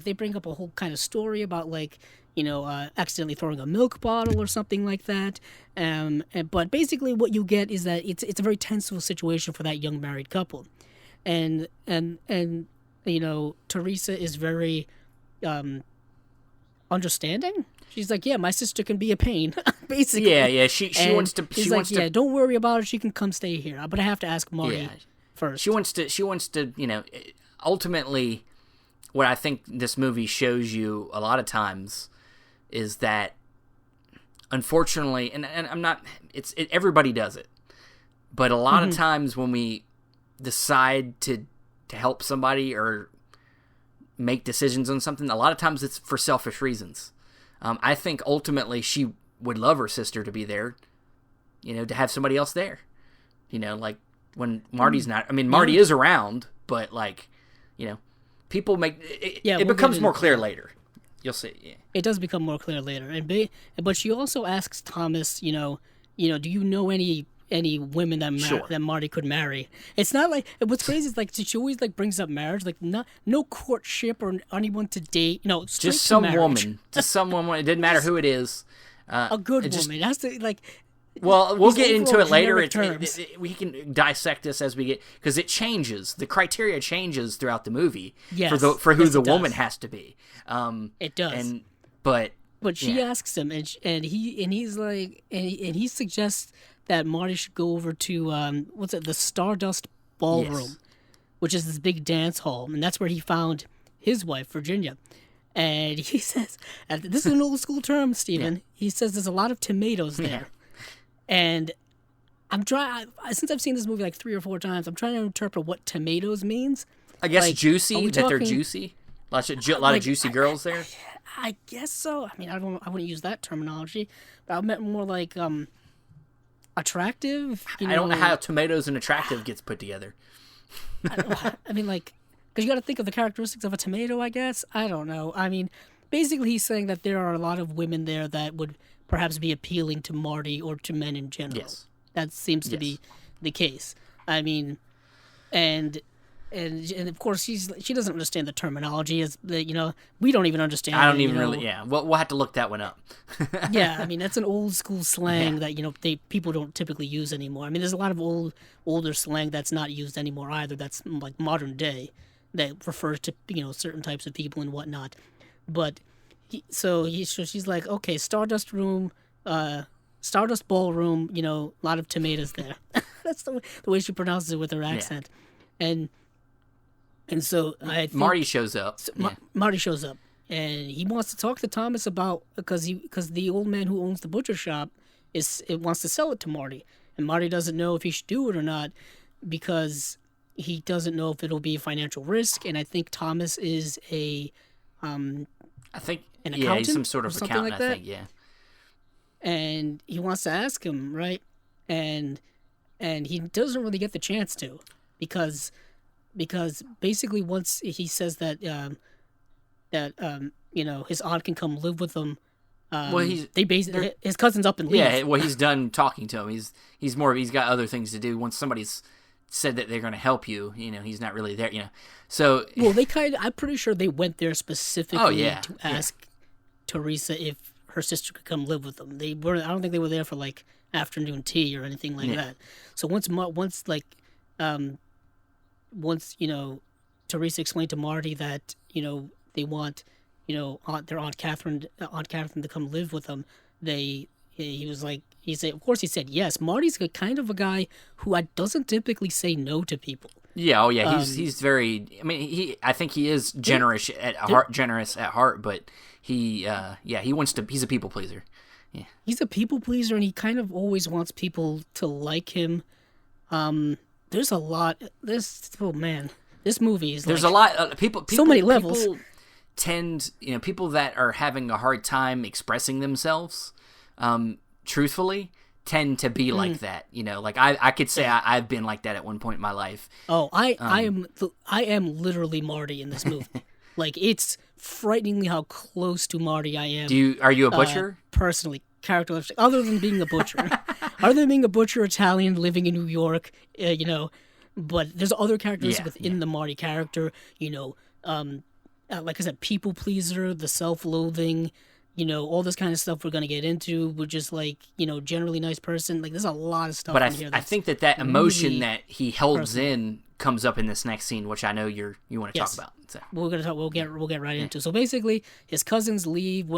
they bring up a whole kind of story about, accidentally throwing a milk bottle or something like that. But basically what you get is that it's a very tenseful situation for that young married couple. And Teresa is very understanding. She's like, yeah, my sister can be a pain, basically. Yeah. She wants to. She wants to. Yeah, don't worry about it. She can come stay here, but I have to ask Marty first. She wants to. Ultimately, what I think this movie shows you a lot of times is that, unfortunately, and I'm not. Everybody does it, but a lot of times when we decide to help somebody or make decisions on something, a lot of times it's for selfish reasons. I think ultimately she would love her sister to be there, to have somebody else there. Like when Marty's not. I mean, Marty is around, but people make it. It becomes more clear later. You'll see. Yeah. It does become more clear later, but she also asks Thomas, do you know any women that Marty could marry? It's not like, what's crazy is she always brings up marriage, no courtship or anyone to date, just some woman, It didn't matter who it is. A good woman. It has to Well, we'll get into it later. We can dissect this as we get, because it changes. The criteria changes throughout the movie for who the woman has to be. It does. But she asks him, and he's like, and he suggests that Marty should go over to the Stardust Ballroom, which is this big dance hall, and that's where he found his wife, Virginia. And he says, this is an old school term, Stephen. Yeah. He says there's a lot of tomatoes there. Yeah. And I'm trying, since I've seen this movie 3 or 4 times, I'm trying to interpret what tomatoes means. I guess juicy, that they're juicy. A lot of juicy girls there. I guess so. I mean, I wouldn't use that terminology, but I meant more attractive. I don't know how tomatoes and attractive gets put together. I mean, because you got to think of the characteristics of a tomato, I guess. I don't know. I mean, basically he's saying that there are a lot of women there that would perhaps be appealing to Marty or to men in general. Yes. That seems to be the case. I mean, and of course she doesn't understand the terminology. We don't even understand. I don't even really. Yeah, we'll have to look that one up. Yeah, I mean that's an old school slang that people don't typically use anymore. I mean, there's a lot of older slang that's not used anymore either. That's modern day that refers to certain types of people and whatnot. But so she's like, okay, Stardust Room, Stardust Ballroom. A lot of tomatoes there. That's the way she pronounces it with her accent, And so Marty shows up. Marty shows up. and he wants to talk to Thomas about because the old man who owns the butcher shop wants to sell it to Marty, and Marty doesn't know if he should do it or not because he doesn't know if it'll be a financial risk, and I think Thomas is an accountant, he's some sort of accountant, like that. I think, yeah. And he wants to ask him, right? And he doesn't really get the chance to, because basically once he says that his aunt can come live with them. His cousin's up and leave. Yeah, well, he's done talking to him. He's got other things to do. Once somebody's said that they're going to help you, he's not really there. So well, I'm pretty sure they went there specifically to ask Teresa if her sister could come live with them. I don't think they were there for like afternoon tea or anything like that. So once Teresa explained to Marty that they want their Aunt Catherine to come live with them, he said yes. Marty's kind of a guy who doesn't typically say no to people. Yeah, he's very. I mean, I think he is generous at heart, but he wants to. He's a people pleaser. Yeah, he's a people pleaser, and he kind of always wants people to like him. There's a lot. This movie is. There's a lot of people. So many levels. People tend, people that are having a hard time expressing themselves, truthfully, tend to be like that. Like I could say I've been like that at one point in my life. Oh, I am literally Marty in this movie. Like, it's frighteningly how close to Marty I am. Are you a butcher? Personally, characteristic. Other than being a butcher, Italian, living in New York, but there's other characteristics within the Marty character. Like I said, people pleaser, the self-loathing. All this kind of stuff we're going to get into. We're just like, generally nice person. Like, there's a lot of stuff in here. I think that emotion really that he holds in comes up in this next scene, which I know you want to talk about. So. We'll get right into. So basically, his cousins leave,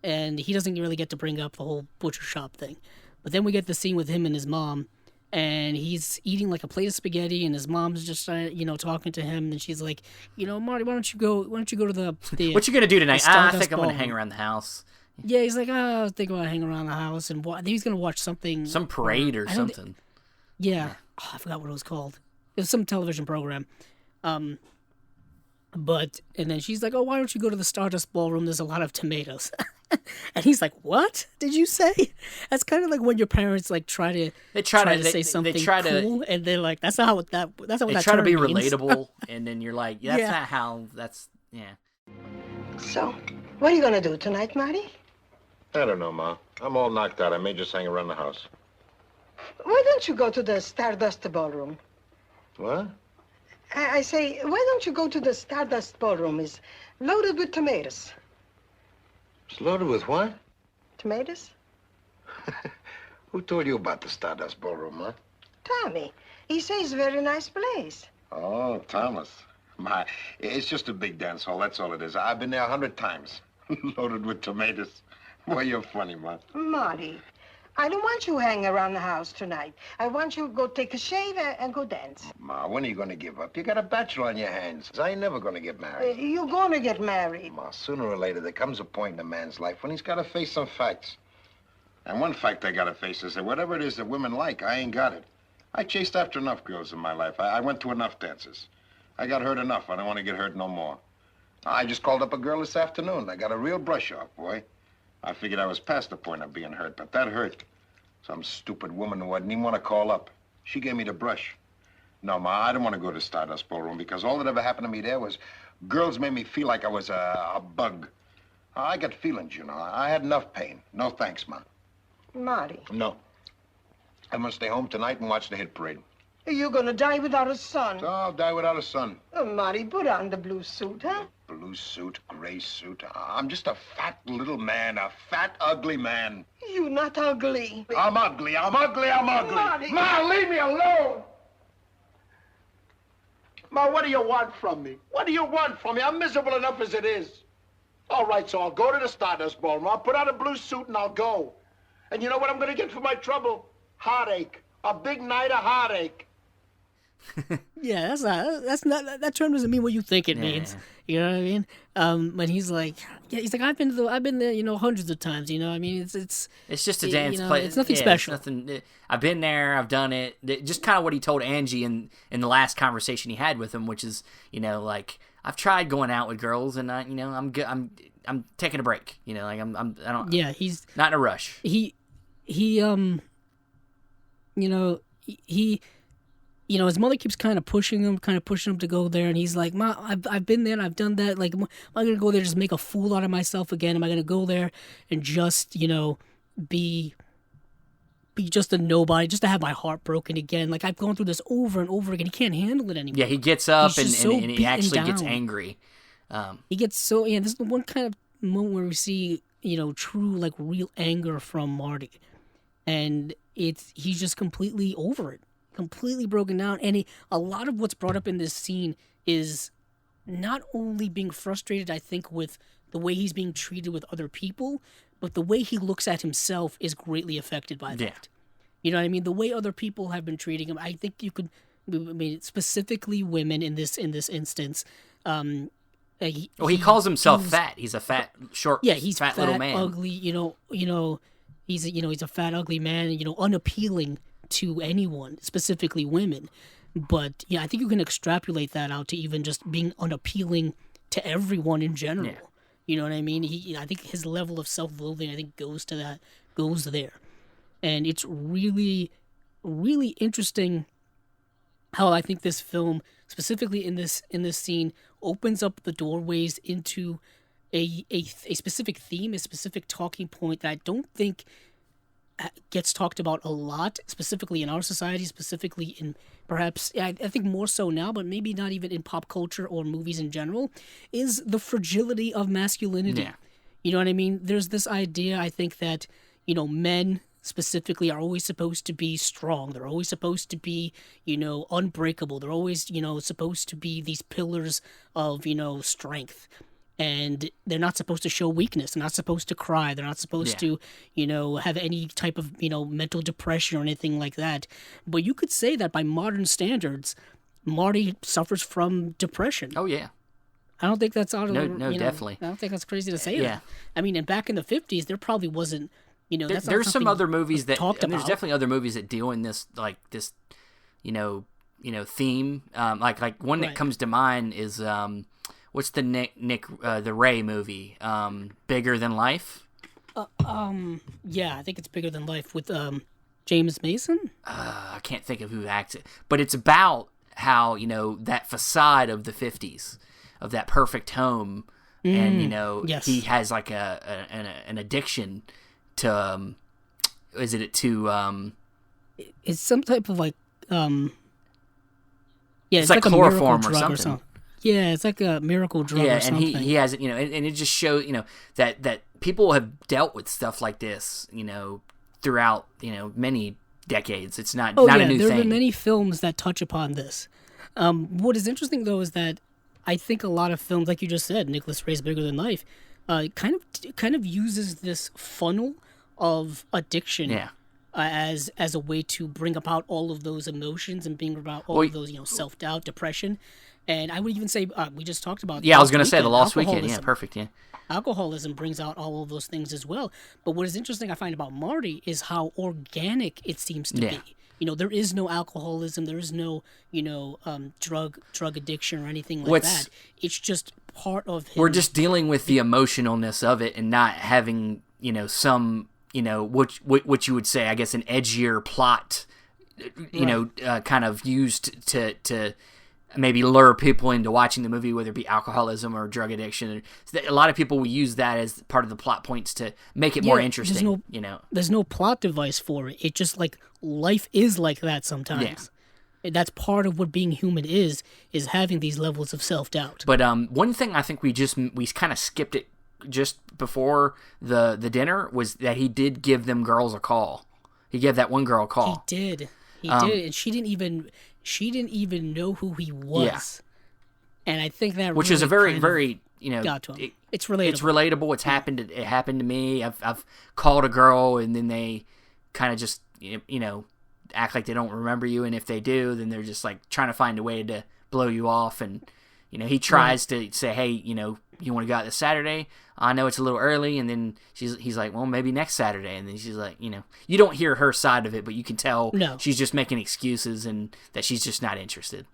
and he doesn't really get to bring up the whole butcher shop thing. But then we get the scene with him and his mom, and he's eating like a plate of spaghetti, and his mom's just talking to him, and she's like, Marty, why don't you go to the what you gonna do tonight? I think I'm gonna hang around the house. Yeah, he's like, I think I'm gonna hang around the house, and he's gonna watch something, some parade or something. I forgot what it was called. It was some television program. But and then she's like, why don't you go to the Stardust Ballroom? There's a lot of tomatoes. And he's like, "What did you say?" That's kind of like when your parents like try to say something cool, and they're like, "That's not how that." That's not what that try to be means. relatable, and then you're like, "That's not how." That's So, what are you gonna do tonight, Marty? I don't know, Ma. I'm all knocked out. I may just hang around the house. Why don't you go to the Stardust Ballroom? What? I say, why don't you go to the Stardust Ballroom? It's loaded with tomatoes. It's loaded with what? Tomatoes? Who told you about the Stardust Ballroom, huh? Tommy. He says it's a very nice place. Oh, Thomas. My, it's just a big dance hall, that's all it is. I've been there 100 times. Loaded with tomatoes. Boy, you're funny, Ma. Marty, I don't want you hanging around the house tonight. I want you to go take a shave and go dance. Ma, when are you going to give up? You got a bachelor on your hands. I ain't never going to get married. You're going to get married. Ma, sooner or later, there comes a point in a man's life when he's got to face some facts. And one fact I got to face is that whatever it is that women like, I ain't got it. I chased after enough girls in my life. I went to enough dances. I got hurt enough. I don't want to get hurt no more. I just called up a girl this afternoon. I got a real brush off, boy. I figured I was past the point of being hurt, but that hurt. Some stupid woman who I didn't even want to call up. She gave me the brush. No, Ma, I don't want to go to Stardust Ballroom because all that ever happened to me there was girls made me feel like I was a bug. I got feelings, you know. I had enough pain. No thanks, Ma. Marty. No. I'm going to stay home tonight and watch the hit parade. You're going to die without a son. So I'll die without a son. Oh, Marty, put on the blue suit, huh? Blue suit, gray suit. I'm just a fat little man, a fat, ugly man. You're not ugly. I'm ugly, I'm ugly, I'm ugly. Marty. Ma, leave me alone. Ma, what do you want from me? What do you want from me? I'm miserable enough as it is. All right, so I'll go to the Stardust Ballroom. I'll put on a blue suit and I'll go. And you know what I'm going to get for my trouble? Heartache. A big night of heartache. Yeah, that term doesn't mean what you think it means. You know what I mean? But he's like, I've been there, hundreds of times. I mean, it's just a dance place. It's nothing special. It's nothing. I've been there. I've done it. Just kind of what he told Angie in the last conversation he had with him, which is, like, I've tried going out with girls, and I'm good. I'm taking a break. Like I don't. Yeah, he's not in a rush. He his mother keeps kind of pushing him to go there, and he's like, "Ma, I've been there and I've done that. Like, am I gonna go there just make a fool out of myself again? Am I gonna go there and just be just a nobody, just to have my heart broken again? Like, I've gone through this over and over again. He can't handle it anymore." Yeah, he gets up and he actually gets angry. He gets so this is the one kind of moment where we see true, like, real anger from Marty, and he's just completely over it. Completely broken down, and a lot of what's brought up in this scene is not only being frustrated, I think, with the way he's being treated with other people, but the way he looks at himself is greatly affected by that. You know what I mean? The way other people have been treating him, I think you could, specifically women in this instance. He calls himself fat. He's a fat, short, he's fat little man. Ugly. He's a fat, ugly man. Unappealing to anyone, specifically women. But I think you can extrapolate that out to even just being unappealing to everyone in general. Yeah. You know what I mean? I think his level of self-loathing, I think, goes there. And it's really, really interesting how I think this film, specifically in this scene, opens up the doorways into a specific theme, a specific talking point that I don't think gets talked about a lot, specifically in our society, specifically in perhaps, I think more so now, but maybe not even in pop culture or movies in general, is the fragility of masculinity. Yeah. You know what I mean? There's this idea, I think, that, men specifically are always supposed to be strong. They're always supposed to be, unbreakable. They're always, supposed to be these pillars of, strength. And they're not supposed to show weakness. They're not supposed to cry. They're not supposed to, have any type of, mental depression or anything like that. But you could say that by modern standards, Marty suffers from depression. Oh, yeah. I don't think that's out of definitely. I don't think that's crazy to say that. I mean, and back in the 50s, there probably wasn't, that's there's some other movies that talked about. There's definitely other movies that deal in this, like this, theme. Like one that comes to mind is, what's the the Ray movie? Bigger Than Life? Yeah, I think it's Bigger Than Life with James Mason. I can't think of who acts it, but it's about how that facade of the 50s, of that perfect home, and yes. he has like an addiction to it's some type of like it's like chloroform or something. Yeah, it's like a miracle drug or something. Yeah, and he has it, and it just shows, that people have dealt with stuff like this, throughout, many decades. It's not a new thing. There have been many films that touch upon this. What is interesting, though, is that I think a lot of films, like you just said, Nicholas Ray's Bigger Than Life, kind of uses this funnel of addiction as a way to bring about all of those emotions and bring about all of those, self-doubt, depression. And I would even say, we just talked about... Yeah, I was going to say The Lost Weekend. Yeah, perfect, yeah. Alcoholism brings out all of those things as well. But what is interesting I find about Marty is how organic it seems to be. There is no alcoholism. There is no, drug addiction or anything like that. It's just part of him. We're just dealing with the emotionalness of it and not having, some, what you would say, I guess, an edgier plot, kind of used to maybe lure people into watching the movie, whether it be alcoholism or drug addiction. A lot of people will use that as part of the plot points to make it more interesting. There's no plot device for it. It just, like, life is like that sometimes. Yeah. That's part of what being human is having these levels of self-doubt. But one thing I think we kind of skipped it just before the dinner was that he did give them girls a call. He gave that one girl a call. He did, and she didn't even know who he was. Yeah. And I think that which really is a very got to him. It's relatable. It's relatable. It's happened. It happened to me. I've called a girl and then they kind of just act like they don't remember you, and if they do, then they're just like trying to find a way to blow you off. And he tries to say, hey, you want to go out this Saturday? I know it's a little early. And then he's like, well, maybe next Saturday. And then she's like, you don't hear her side of it, but you can tell she's just making excuses and that she's just not interested.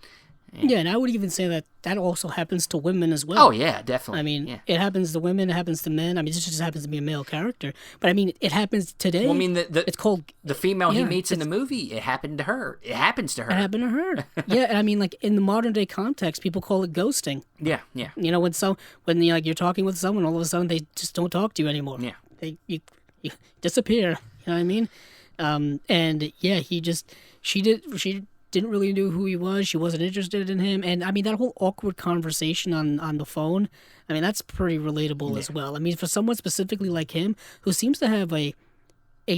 Yeah, and I would even say that also happens to women as well. Oh, yeah, definitely. I mean, it happens to women, it happens to men. I mean, this just happens to be a male character. But, I mean, it happens today. Well, I mean, it's called... The female he meets in the movie, it happened to her. It happens to her. It happened to her. Yeah, and I mean, like, in the modern-day context, people call it ghosting. Yeah. When you're talking with someone, all of a sudden they just don't talk to you anymore. Yeah. You disappear. You know what I mean? And, yeah, she didn't really know who he was. She wasn't interested in him. And, I mean, that whole awkward conversation on the phone, I mean, that's pretty relatable as well. I mean, for someone specifically like him, who seems to have a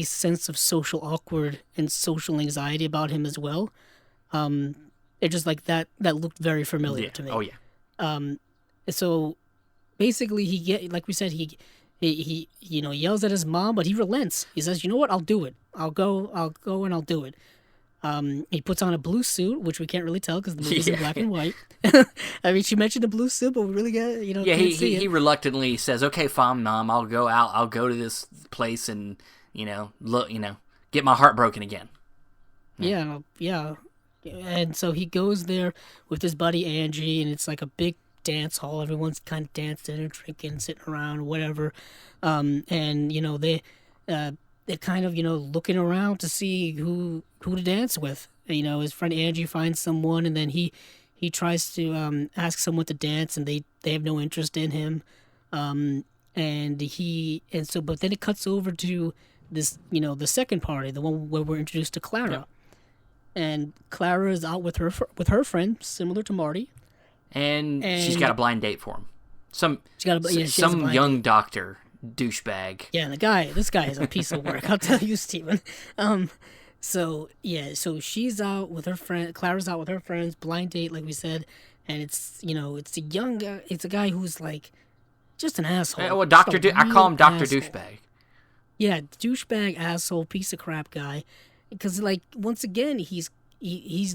sense of social awkward and social anxiety about him as well, it's just like that looked very familiar to me. Oh, yeah. So, basically, like we said, he yells at his mom, but he relents. He says, you know what, I'll do it. I'll go and I'll do it. He puts on a blue suit, which we can't really tell because the movie's in black and white. I mean, she mentioned the blue suit, but we really can't see it. He reluctantly says, "Okay, fine, Mom, I'll go out. I'll go to this place and look, get my heart broken again." Yeah. And so he goes there with his buddy Angie, and it's like a big dance hall. Everyone's kind of dancing and drinking, sitting around, whatever. And they're kind of, looking around to see who to dance with. His friend Angie finds someone, and then he tries to ask someone to dance, and they have no interest in him. But then it cuts over to this, the second party, the one where we're introduced to Clara. Yeah. And Clara is out with her friend, similar to Marty. And she's got a blind date for him. Some young doctor douchebag. Yeah, and this guy is a piece of work. I'll tell you, Steven. So she's out with her friend. Clara's out with her friends, blind date, like we said, and it's a guy who's like just an asshole. Well, I call him Doctor Douchebag. Yeah, douchebag, asshole, piece of crap guy. Because like once again, he's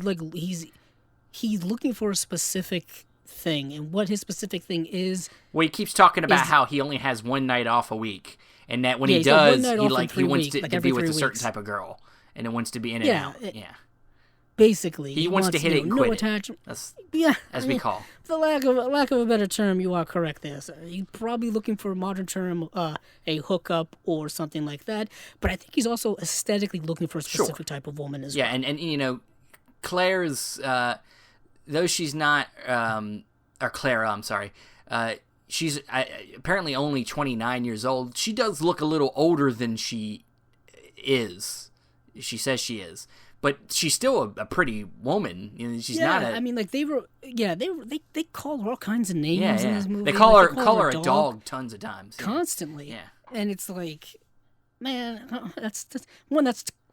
looking for a specific thing, and what his specific thing is. Well, he keeps talking about how he only has one night off a week, and that when he does, he wants to be with a certain type of girl, and it wants to be in and out. Yeah. Basically, he wants to hit it and quit attachment. That's we call. For the lack of a better term, you are correct there. So he's probably looking for a modern term, a hookup or something like that. But I think he's also aesthetically looking for a specific type of woman as well. Yeah, and Claire's, though she's not, or Clara, I'm sorry, she's apparently only 29 years old. She does look a little older than she is. She says she is. But she's still a pretty woman. She's not a... I mean, like, they call her all kinds of names in this movie. They call her a dog tons of times. Constantly. Yeah. And it's like, man, that's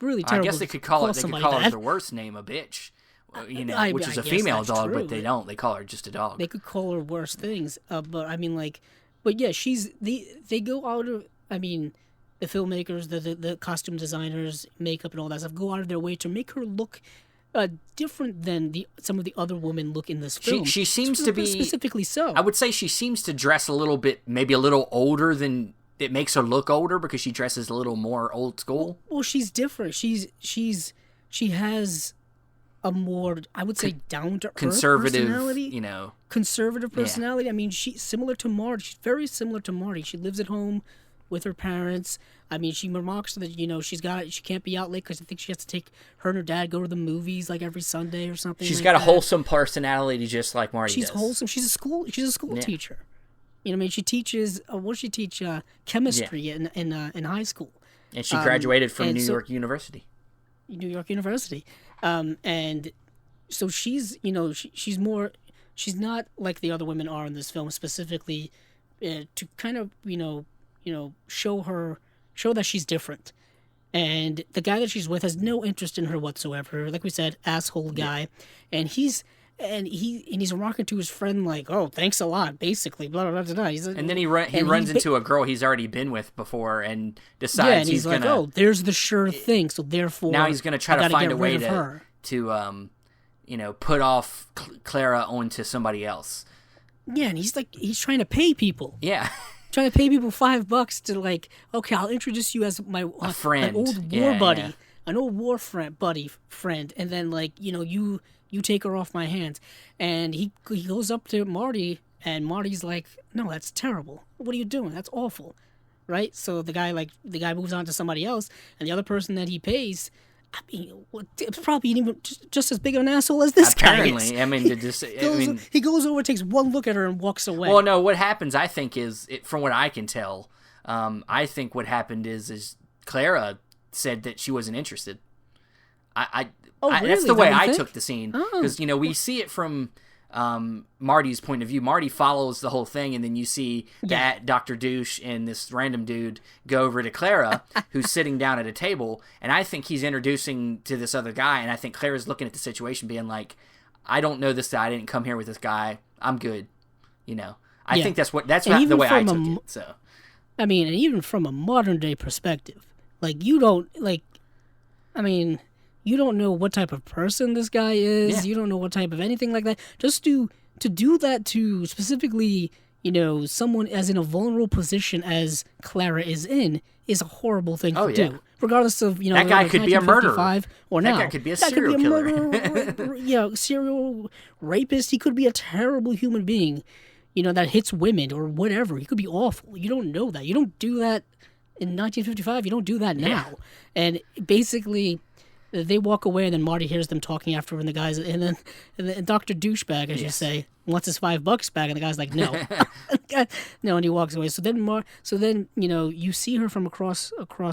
really terrible. I guess they could call her the worst name, a bitch. Which is a female dog, true. But they don't. They call her just a dog. They could call her worse things. But I mean, like, but yeah, they go out of, I mean, the filmmakers, the costume designers, makeup and all that stuff go out of their way to make her look different than some of the other women look in this film. She seems to be specifically so. I would say she seems to dress a little bit, maybe a little older than it makes her look older because she dresses a little more old school. Well, she's different. She has a more, I would say, down to earth personality. Conservative personality. Yeah. I mean, she's similar to Marty. She's very similar to Marty. She lives at home with her parents. I mean, she remarks that she can't be out late because I think she has to take her and her dad go to the movies like every Sunday or something. She's got a wholesome personality, just like Marty. She's wholesome. She's a school teacher. You know, what I mean, she teaches. What does she teach? Chemistry in high school. And she graduated from New York University. New York University, and so she's she's more. She's not like the other women are in this film specifically, to kind of show that she's different. And the guy that she's with has no interest in her whatsoever. Like we said, asshole guy. Yeah. And he's and he's remarking to his friend like, "Oh, thanks a lot," basically. Blah blah blah blah. And then he runs into a girl he's already been with before and decides and he's like, gonna. "Oh, there's the sure thing." So therefore, now he's gonna try to find a way to put off Clara onto somebody else. Yeah, and he's trying to pay people. Yeah. Trying to pay people $5 to like, okay, I'll introduce you as a friend, an old war buddy, an old war friend, and then like you take her off my hands, and he goes up to Marty, and Marty's like, no, that's terrible. What are you doing? That's awful, right? So the guy moves on to somebody else, and the other person that he pays. I mean, it's probably even just as big of an asshole as this guy is. I mean, he goes over, takes one look at her, and walks away. Well, no, what happens, I think, is, from what I can tell, I think what happened is Clara said that she wasn't interested. Really? That's the way I took the scene. Because, we see it from Marty's point of view. Marty follows the whole thing, and then you see that Dr. Douche and this random dude go over to Clara, who's sitting down at a table, and I think he's introducing to this other guy, and I think Clara's looking at the situation being like, I don't know this guy, I didn't come here with this guy, I'm good. I think that's not the way I took it. So, I mean, and even from a modern day perspective, like, you don't know what type of person this guy is. Yeah. You don't know what type of anything like that. Just to do that to specifically, someone as in a vulnerable position as Clara is in is a horrible thing to do. Regardless of, that guy could be a murderer. Or now. That guy could be a serial killer. Murderer, serial rapist. He could be a terrible human being, that hits women or whatever. He could be awful. You don't know that. You don't do that in 1955. You don't do that now. Yeah. And basically, they walk away, and then Marty hears them talking after, and the guys, and then Dr. Douchebag, as you say, wants his $5 back, and the guy's like, no, no, and he walks away. So then, you see her from across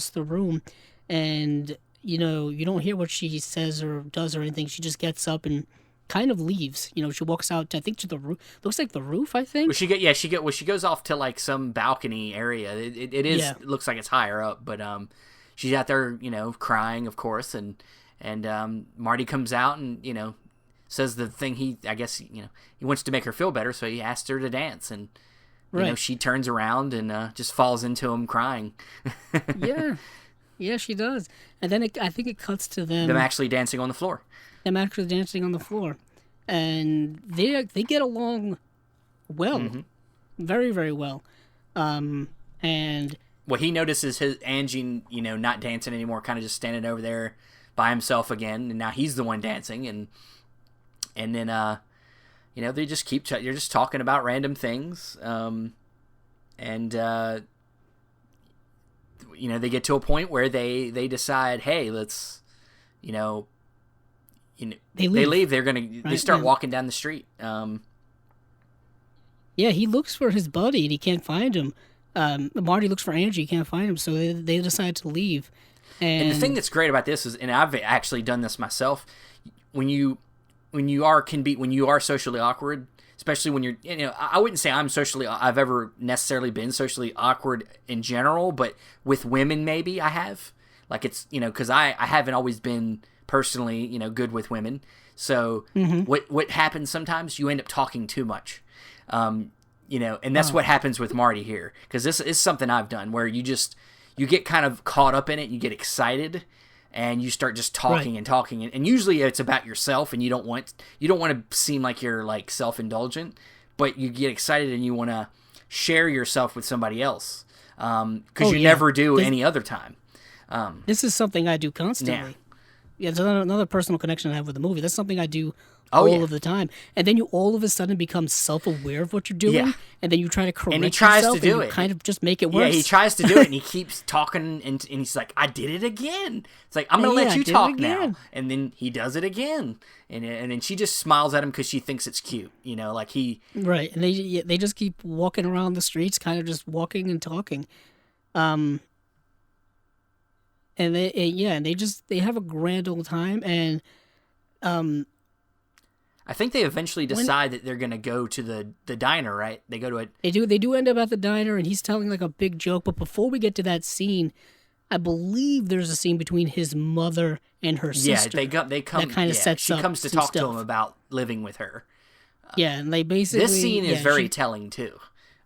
the room, and you don't hear what she says or does or anything. She just gets up and kind of leaves. She walks out, I think, to the roof. Looks like the roof, I think. She goes off to like some balcony area. It looks like it's higher up, but she's out there, crying, of course, and Marty comes out and, says the thing he wants to make her feel better, so he asks her to dance, and, she turns around and just falls into him crying. Yeah, she does. And then I think it cuts to them actually dancing on the floor. And they get along well, very, very well. And... Well, he notices his Angie, not dancing anymore, kind of just standing over there by himself again, and now he's the one dancing, and then they just you're just talking about random things, and they get to a point where they decide, hey, let's, they leave. They start walking down the street. He looks for his buddy and he can't find him. Marty looks for Angie, can't find him, so they decide to leave. And the thing that's great about this is, and I've actually done this myself, when you are socially awkward, especially when you're, I wouldn't say I've ever necessarily been socially awkward in general, but with women maybe I have. Like, it's, because I haven't always been personally, good with women. So what happens sometimes, you end up talking too much. And that's what happens with Marty here. Because this is something I've done where you get kind of caught up in it, you get excited, and you start just talking and talking. And usually it's about yourself, and you don't want to seem like you're like self-indulgent, but you get excited and you want to share yourself with somebody else. Because you never do any other time. This is something I do constantly. Yeah, it's another personal connection I have with the movie. That's something I do all of the time. And then you all of a sudden become self-aware of what you're doing, and then you try to correct yourself, and you kind of just make it worse. Yeah, he tries to do it, and he keeps talking, and he's like, I did it again. It's like, I'm going to let you talk now. And then he does it again. And then she just smiles at him because she thinks it's cute, like he... Right, and they just keep walking around the streets, kind of just walking and talking. And they have a grand old time, and I think they eventually decide that they're gonna go to the diner, right? They go to it. They do end up at the diner, and he's telling like a big joke. But before we get to that scene, I believe there's a scene between his mother and her sister. Yeah, they come. That kind of sets she up comes to some talk stuff. to him about living with her. Yeah, and they basically... This scene is very telling, too.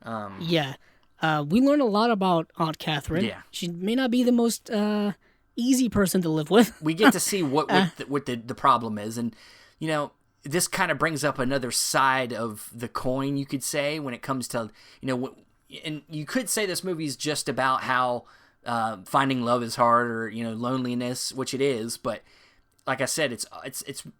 We learn a lot about Aunt Catherine. Yeah. She may not be the most easy person to live with. We get to see what the problem is. And, you know, this kind of brings up another side of the coin, you could say, when it comes to, you know, and you could say this movie's just about how finding love is hard, or, you know, loneliness, which it is. But like I said, it's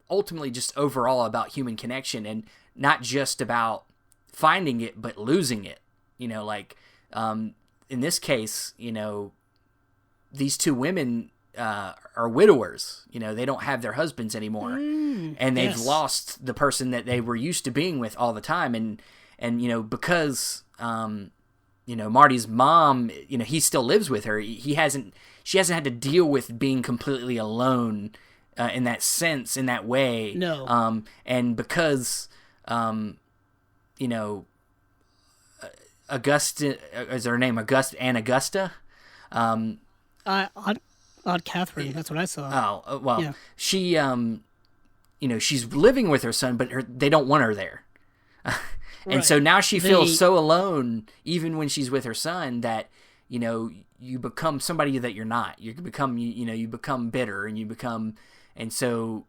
ultimately just overall about human connection, and not just about finding it, but losing it. You know, like in this case, you know, these two women are widowers. You know, they don't have their husbands anymore, and they've lost the person that they were used to being with all the time. And you know, because you know, Marty's mom, you know, he still lives with her. She hasn't had to deal with being completely alone in that sense, in that way. No. And because you know, Augusta, is her name Augusta? Aunt Catherine, that's what I saw. Oh, well, she, you know, she's living with her son, but they don't want her there. And so now she feels so alone, even when she's with her son, that, you know, you become somebody that you're not. You become, you become bitter, and so,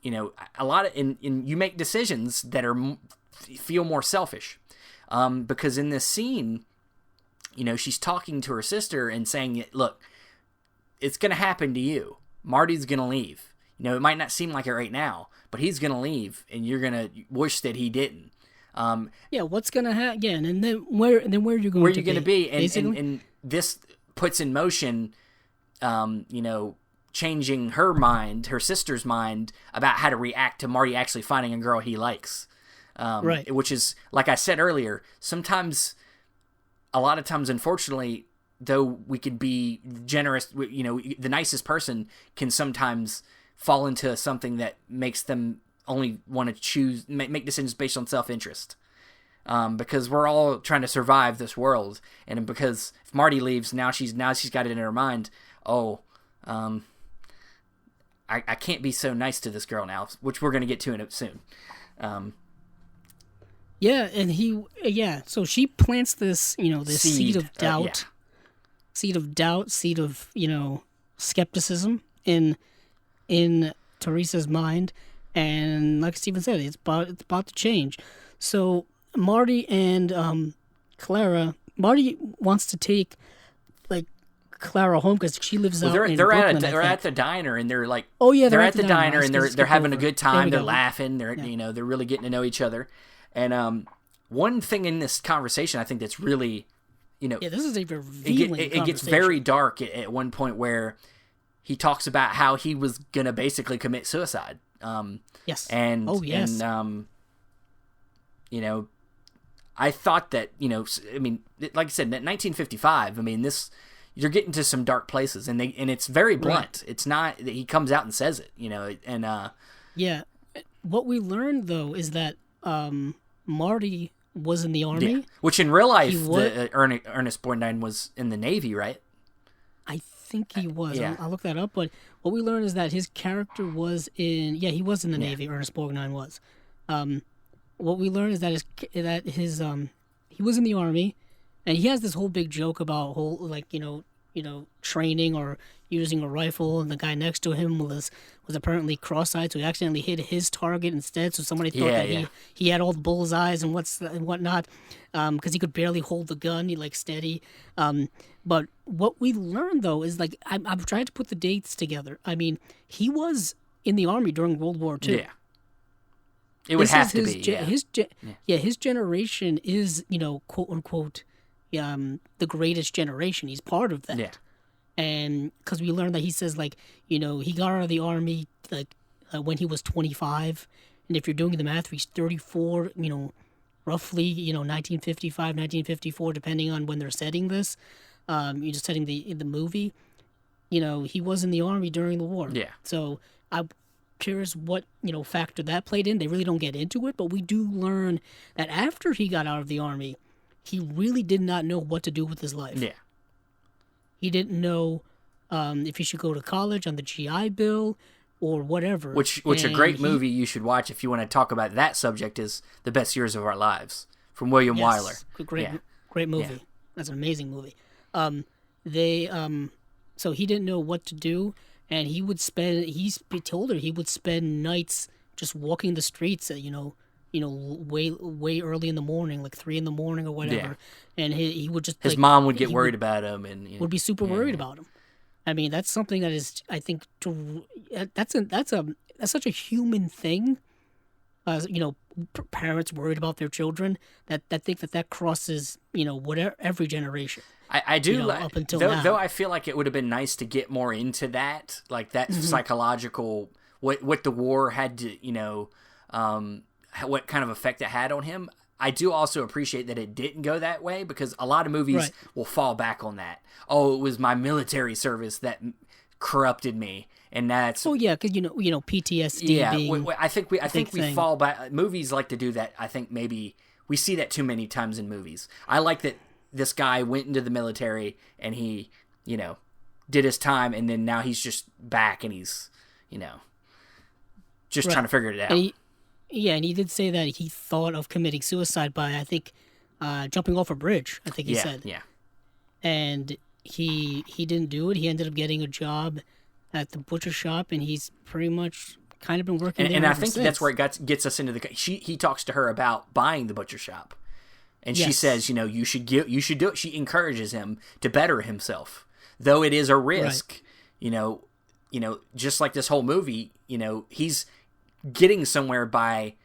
you know, a lot of, and you make decisions that feel more selfish. Because in this scene, you know, she's talking to her sister and saying, look, it's going to happen to you. Marty's going to leave. You know, it might not seem like it right now, but he's going to leave, and you're going to wish that he didn't. What's going to happen? Yeah, and then where are you going to be? And this puts in motion, you know, changing her sister's mind about how to react to Marty actually finding a girl he likes. Right. Which is, like I said earlier, a lot of times, unfortunately, though we could be generous, you know, the nicest person can sometimes fall into something that makes them only want to make decisions based on self-interest. Because we're all trying to survive this world, and because if Marty leaves, now she's got it in her mind, I can't be so nice to this girl now, which we're going to get to in it soon. So she plants this, you know, this seed of doubt, seed of, you know, skepticism in Teresa's mind, and like Steven said, it's about to change. So Marty and Marty wants to take like Clara home because she lives out in Brooklyn. They're at the diner, and they're like, they're at the diner, and they're having a good time. They're laughing. You know, they're really getting to know each other. And one thing in this conversation, I think that's really, you know, this is a revealing it gets very dark at one point where he talks about how he was gonna basically commit suicide. Yes. And and you know, I thought that, you know, I mean, like I said, in 1955, I mean, you're getting to some dark places, and it's very blunt. Right. It's not that he comes out and says it, you know, and what we learned though is that Marty was in the Army. Which in real life, Ernest Borgnine was in the Navy, right? I think he was. I'll look that up. But what we learned is that his character was in... Yeah, he was in the Navy, Ernest Borgnine was. What we learned is that he was in the Army, and he has this whole big joke about training or using a rifle, and the guy next to him was apparently cross-eyed, so he accidentally hit his target instead. So somebody thought that he had all the bull's eyes and whatnot, because he could barely hold the gun. He steady. But what we learned though is I'm trying to put the dates together. I mean, he was in the Army during World War II. Yeah. It would have to be. His generation is, you know, quote unquote, the greatest generation. He's part of that. Yeah. And because we learned that he says, you know, he got out of the Army when he was 25, and if you're doing the math, he's 34. You know, roughly, you know, 1955, 1954, depending on when they're setting this. You're just setting the movie. You know, he was in the Army during the war. Yeah. So I'm curious what, you know, factor that played in. They really don't get into it, but we do learn that after he got out of the Army, he really did not know what to do with his life. Yeah. He didn't know if he should go to college on the GI Bill, or whatever. Which a great movie you should watch if you want to talk about that subject is The Best Years of Our Lives from William Wyler. Great movie. Yeah. That's an amazing movie. So he didn't know what to do, and he told her he would spend nights just walking the streets at, way early in the morning, like 3 a.m. or whatever. Yeah. And he would just his mom would get worried about him, and would be super worried about him. I mean, that's something that is, I think, that's such a human thing. Parents worried about their children that think that crosses, every generation. I do up until now. Though I feel like it would have been nice to get more into that, like that psychological, what the war had to, what kind of effect it had on him. I do also appreciate that it didn't go that way, because a lot of movies will fall back on that. Oh, it was my military service that corrupted me, and that's because PTSD. Yeah, I think we fall back. Movies like to do that. I think maybe we see that too many times in movies. I like that this guy went into the military and he, did his time, and then now he's just back and he's, just trying to figure it out. And he did say that he thought of committing suicide by, I think, jumping off a bridge, I think he said. Yeah. And he didn't do it. He ended up getting a job at the butcher shop, and he's pretty much kind of been working there. And I think that's where it gets us into he talks to her about buying the butcher shop. And she says, you should do it. She encourages him to better himself, though it is a risk. Right. Just like this whole movie, he's getting somewhere by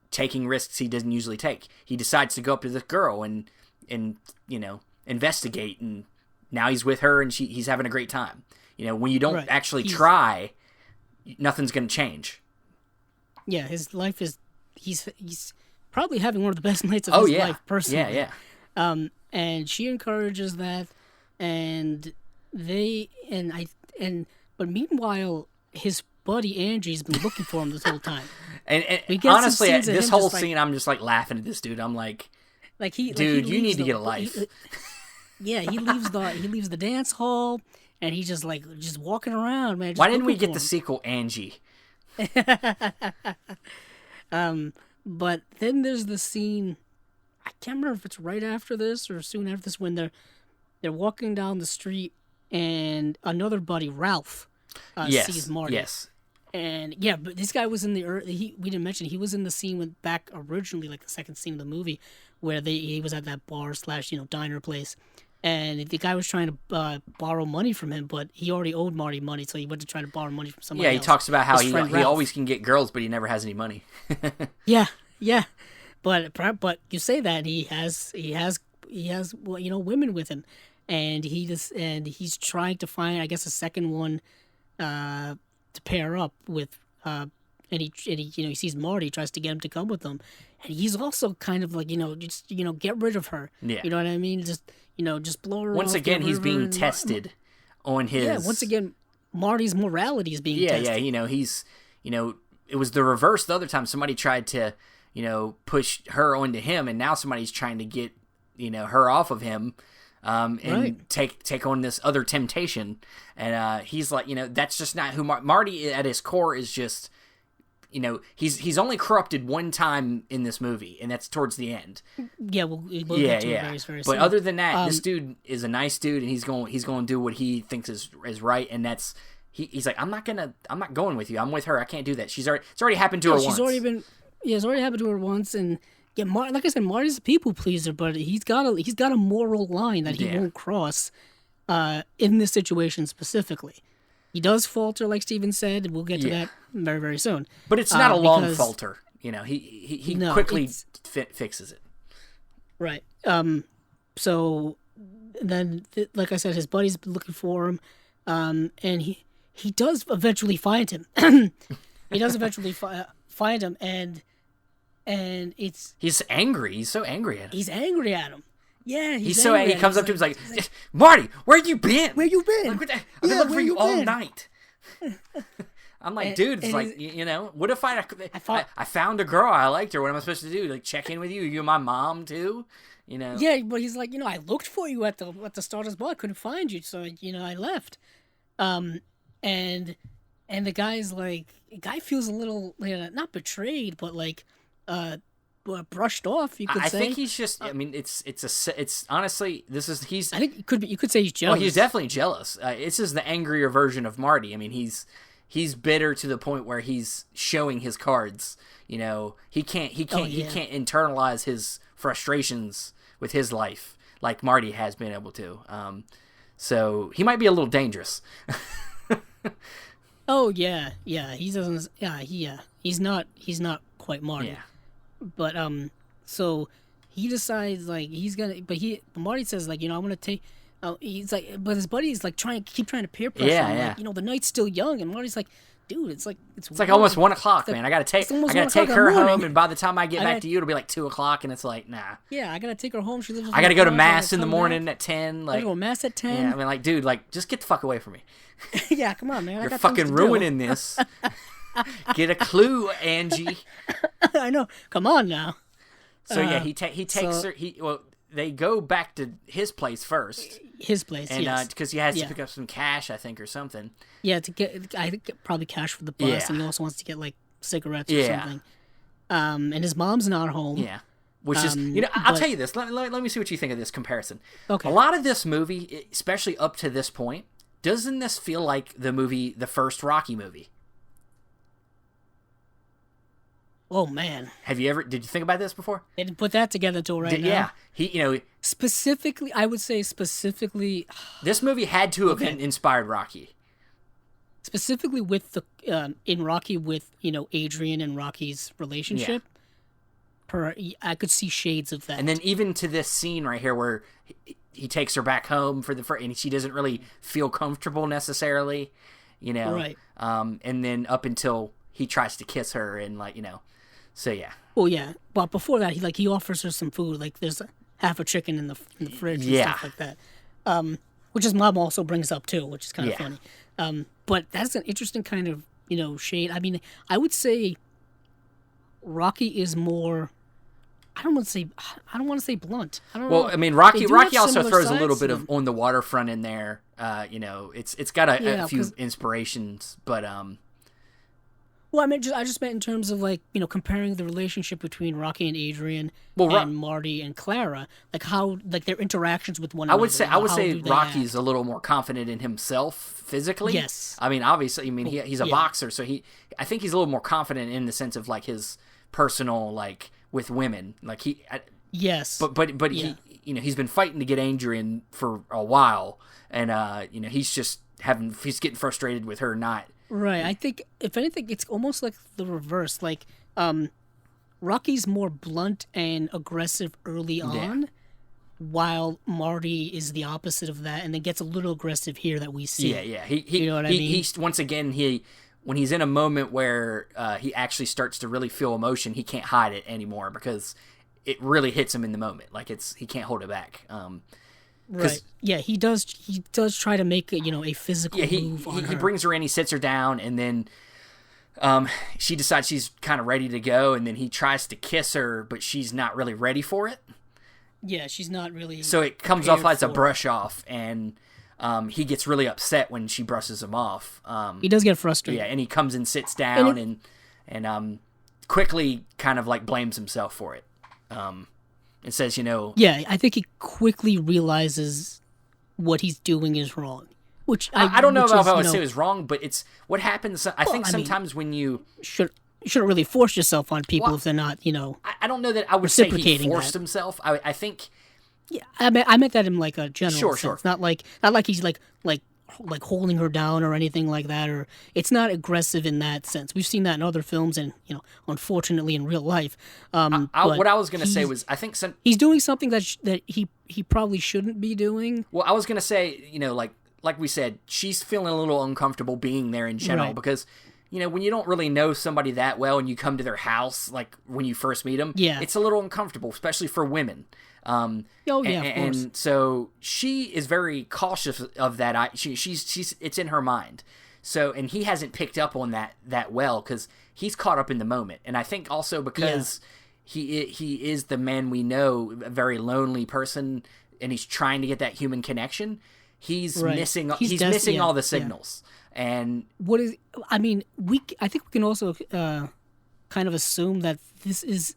taking risks he doesn't usually take. He decides to go up to this girl and investigate, and now he's with her and he's having a great time. When you don't actually try, nothing's going to change. Yeah, his life is he's probably having one of the best nights of his life personally. Yeah. And she encourages that, but meanwhile his buddy Angie's been looking for him this whole time. And honestly, this whole scene, I'm just like laughing at this dude. I'm like dude, you need to get a life. He leaves the dance hall, and he's just walking around, man. Why didn't we get the sequel, Angie? But then there's the scene, I can't remember if it's right after this or soon after this, when they're walking down the street, and another buddy, Ralph, sees Marty. Yes. And but this guy was in we didn't mention, he was in the scene back originally, like the second scene of the movie, where he was at that bar / diner place, and the guy was trying to borrow money from him, but he already owed Marty money, so he went to try to borrow money from somebody else. Yeah, he talks about how he always can get girls, but he never has any money. Yeah. But you say that he has women with him, and he's trying to find, I guess, a second one to pair up with, and he sees Marty, tries to get him to come with him, and he's also kind of like, get rid of her. Yeah. You know what I mean? Just blow her off. Once again, he's being tested on his. Yeah. Once again, Marty's morality is being tested. Yeah. He's it was the reverse the other time. Somebody tried to push her onto him, and now somebody's trying to get her off of him. And take on this other temptation, and he's like, that's just not who Marty at his core is. Just, he's only corrupted one time in this movie, and that's towards the end. Yeah, we'll get to it very, very soon. But other than that, this dude is a nice dude, and he's going to do what he thinks is right, and that's he's like, I'm not going with you. I'm with her. I can't do that. It's already happened to her once. It's already happened to her once, and. Yeah, like I said, Marty's a people pleaser, but he's got a moral line that he won't cross in this situation specifically. He does falter, like Steven said, and we'll get to that very, very soon. But it's not a long falter. He quickly fixes it. Right. So then, like I said, his buddy's been looking for him, and he does eventually find him. He does eventually find him, and he's angry. He's so angry at him. He's angry at him. Yeah, he comes up to him, he's like, Marty, where you been? Where you been? I've been looking for you all night. I'm like, dude, it's like, what if I found a girl, I liked her, what am I supposed to do? Like, check in with you? You're my mom too? Yeah, but he's like, I looked for you at the Stardust Ball, I couldn't find you, so I left. And And the guy feels a little, not betrayed, but like, brushed off. You could say. I think he's just. I mean, it's honestly, he's. I think you could say he's jealous. Well, he's definitely jealous. This is the angrier version of Marty. I mean, he's bitter to the point where he's showing his cards. You know, he can't internalize his frustrations with his life like Marty has been able to. So he might be a little dangerous. Oh yeah. He doesn't. He's not quite Marty. Yeah. But so he decides like he's gonna. But Marty says like, I'm gonna take. He's like, but his buddy's like trying to peer pressure him. Yeah. Like, the night's still young, and Marty's like, dude, it's like almost 1 o'clock, man. I gotta take her home, and by the time I get back to you, it'll be like 2 o'clock, and it's like, nah. Yeah, I gotta take her home. She lives. I gotta go to mass in the morning at 10. Like, I gotta go to mass at 10. Yeah, I mean, like, dude, like, just get the fuck away from me. Yeah, come on, man. You're fucking ruining this. Get a clue, Angie. I know. Come on now. So yeah, he takes her. They go back to his place first. His place, and yes. Because he has to pick up some cash, I think, or something. Yeah, I think probably cash for the bus, and he also wants to get like cigarettes or something. And his mom's not home. Yeah, which is I'll tell you this. Let me see what you think of this comparison. Okay. A lot of this movie, especially up to this point, doesn't this feel like the first Rocky movie? Oh man! Did you think about this before? They didn't put that together till right now. Yeah, specifically, I would say this movie had to have inspired Rocky. Specifically with in Rocky with Adrian and Rocky's relationship. Yeah. I could see shades of that. And then even to this scene right here where he takes her back home and she doesn't really feel comfortable necessarily, Right. And then up until he tries to kiss her and so yeah. Well, yeah, but before that, he offers her some food. Like there's half a chicken in the fridge and stuff like that. Which his mom also brings up too, which is kind of funny. But that's an interesting kind of shade. I mean, I would say Rocky is more. I don't want to say blunt. I don't know. I mean, Rocky also throws a little bit of On the Waterfront in there. It's got a few inspirations, but Well, I mean, I just meant in terms of comparing the relationship between Rocky and Adrian and Marty and Clara, like how their interactions with one another. I would say Rocky's a little more confident in himself physically. Yes. I mean, obviously, he's a boxer, so I think he's a little more confident in the sense of his personal with women. Yes. But he he's been fighting to get Adrian for a while, and he's getting frustrated with her not. Right. I think, if anything, it's almost like the reverse. Rocky's more blunt and aggressive early on, while Marty is the opposite of that, and then gets a little aggressive here that we see. Yeah. You know what I mean? He's, once again, when he's in a moment where he actually starts to really feel emotion, he can't hide it anymore because it really hits him in the moment. He can't hold it back. Right. Yeah, he does try to make a physical move on her. He brings her in, he sits her down, and then she decides she's kind of ready to go, and then he tries to kiss her, but she's not really ready for it. Yeah, she's not really. So it comes off as a brush off, and he gets really upset when she brushes him off. He does get frustrated. Yeah, and he comes and sits down and quickly kind of blames himself for it. It says, Yeah, I think he quickly realizes what he's doing is wrong. Which I don't know if I would say it was wrong, but it's what happens. I think sometimes when you shouldn't really force yourself on people if they're not, I don't know that I would say he forced himself. I think. Yeah, I meant that in a general sense. Sure. Not like he's like holding her down or anything like that, or it's not aggressive in that sense. We've seen that in other films, and unfortunately in real life. What I was gonna say was, I think he's doing something that he probably shouldn't be doing. Well, I was gonna say, like we said, she's feeling a little uncomfortable being there in general because. When you don't really know somebody that well and you come to their house, when you first meet them, it's a little uncomfortable, especially for women. Of course. And so she is very cautious of that. She's it's in her mind. So, and he hasn't picked up on that well because he's caught up in the moment. And I think also because he is the man we know, a very lonely person, and he's trying to get that human connection. he's Right. missing He's missing yeah, all the yeah. signals. And I think we can also kind of assume that this is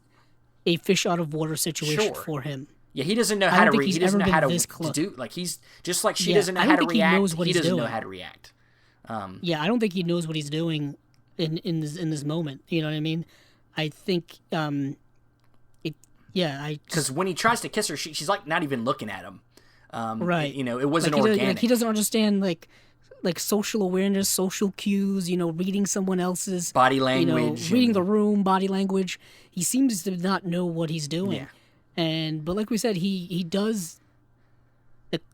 a fish out of water situation Sure. for him. yeah, he doesn't know I how don't to think he's he doesn't ever know how been to, this to close. do, like, he's just like she Yeah, doesn't know I how don't to think he react. knows what he's doesn't know doing. how to react. Yeah, I don't think he knows what he's doing in this moment. You know what I mean? I think Because when he tries to kiss her, she's like not even looking at him. right. It wasn't like organic. he doesn't understand like social awareness, social cues, reading someone else's Body language reading and- the room, body language. He seems to not know what he's doing. Yeah. But like we said, he does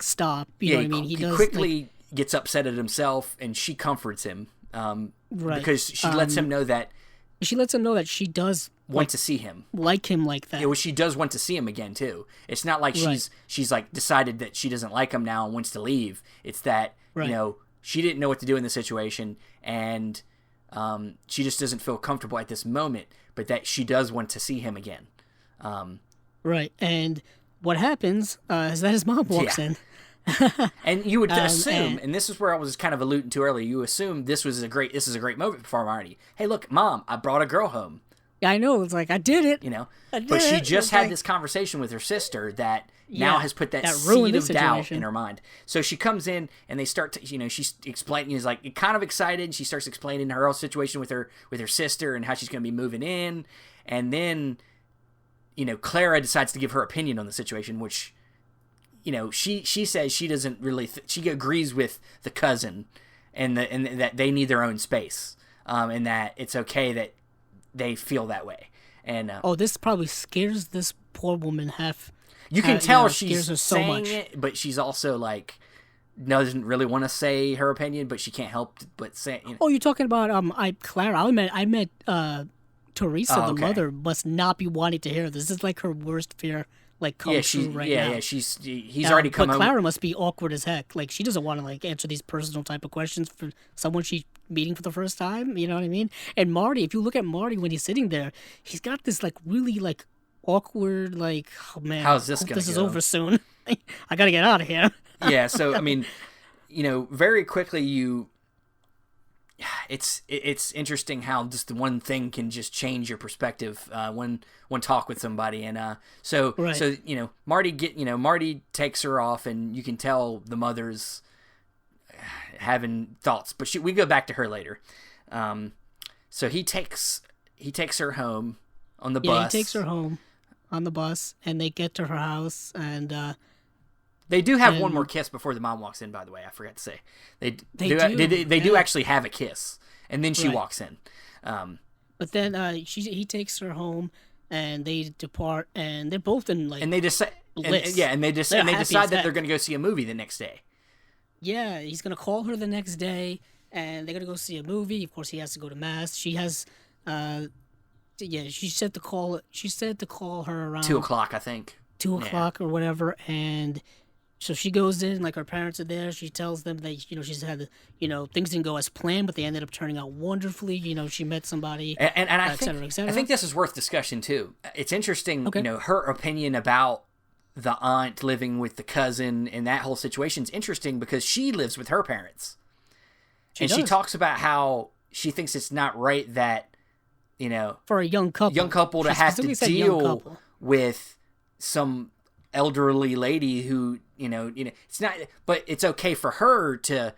stop. You know what I mean? He does quickly gets upset at himself, and she comforts him Right. because she lets him know that she lets him know that she does want to see him. like him like that. Yeah, well, she does want to see him again too. It's not like Right. she's like decided that she doesn't like him now and wants to leave. It's that Right. she didn't know what to do in the situation, and she just doesn't feel comfortable at this moment. But that she does want to see him again. Right. And what happens is that his mom walks Yeah. in. And you would assume, and- and this is where I was kind of alluding to earlier. You assume this is a great moment for Marty. Hey, look, Mom, I brought a girl home. Yeah, I know. It's like I did it. But she just It's had like- this conversation with her sister that now Yeah, has put that ruined seed of the doubt situation. in her mind. So she comes in and they start to, she's explaining, is like kind of excited. She starts explaining her whole situation with her sister and how she's going to be moving in. And then, Clara decides to give her opinion on the situation, which, she says she doesn't really, she agrees with the cousin and that they need their own space. And that it's okay that they feel that way. And this probably scares this poor woman half. you can tell scares she's her so saying much. it, but she's also like doesn't really want to say her opinion, but she can't help but say. Oh, you're talking about Clara. I met Teresa, Oh, the okay. mother, must not be wanting to hear this. This is like her worst fear, like come yeah, true right yeah, now. yeah. He's already come But home. Clara must be awkward as heck. Like she doesn't want to like answer these personal type of questions for someone she's meeting for the first time. You know what I mean? And Marty, if you look at Marty when he's sitting there, he's got this like really like awkward like, oh man, How's this hope gonna this is go? over soon. I gotta get out of here. Yeah, so I mean, very quickly it's interesting how just the one thing can just change your perspective one talk with somebody. And so Marty takes her off, and you can tell the mother's having thoughts, but we go back to her later. So he takes her home on the bus. Yeah, he takes her home on the bus, and they get to her house, and They do have one more kiss before the mom walks in, by the way. I forgot to say. They do yeah. actually have a kiss, and then she Right. walks in. But then he takes her home, and they depart, and they're both in like And they decide, bliss. and they They're decide happy as that they're heck. going to go see a movie the next day. Yeah, he's gonna call her the next day, and they're gonna go see a movie. Of course, he has to go to mass. She has, she said to call. She said to call her around 2:00, I think. 2:00 or whatever, and so she goes in. Like her parents are there. She tells them that she's had things didn't go as planned, but they ended up turning out wonderfully. She met somebody, And I et think cetera, et cetera. I think this is worth discussion too. It's interesting, Okay. Her opinion about the aunt living with the cousin and that whole situation is interesting because she lives with her parents. She does. talks about how she thinks it's not right that, for a young couple, to She have to specifically said young deal couple. with some elderly lady who, it's not, but it's okay for her to,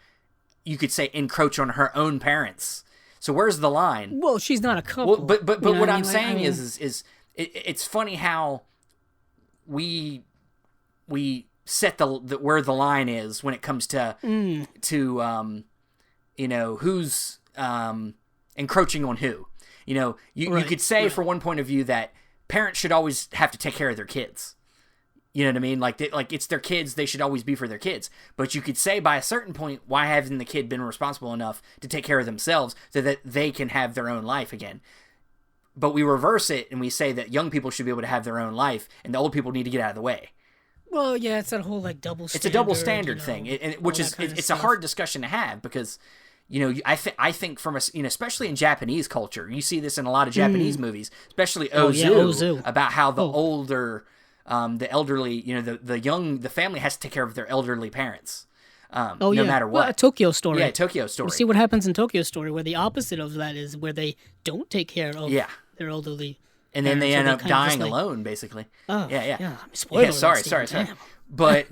you could say, encroach on her own parents. So where's the line? Well, she's not a couple. Well, but You know what I I'm mean? saying is it's funny how we set the where the line is when it comes to who's encroaching on who. You Right, could say right. for one point of view that parents should always have to take care of their kids. You know what I mean? Like it's their kids, they should always be for their kids. But you could say by a certain point, why hasn't the kid been responsible enough to take care of themselves so that they can have their own life again? But we reverse it and we say that young people should be able to have their own life and the old people need to get out of the way. Well, yeah, it's that whole like double standard. It's a double standard thing, which all is that kind of it's a stuff. hard discussion to have because I think from especially in Japanese culture, you see this in a lot of Japanese movies, especially Ozu, about how the older, the elderly, the family has to take care of their elderly parents. no matter what. Well, a Tokyo Story. Yeah, Tokyo Story. You see what happens in Tokyo Story, where the opposite of that is where they don't take care of their elderly. And then they end up dying alone, basically. Oh, yeah. Sorry. But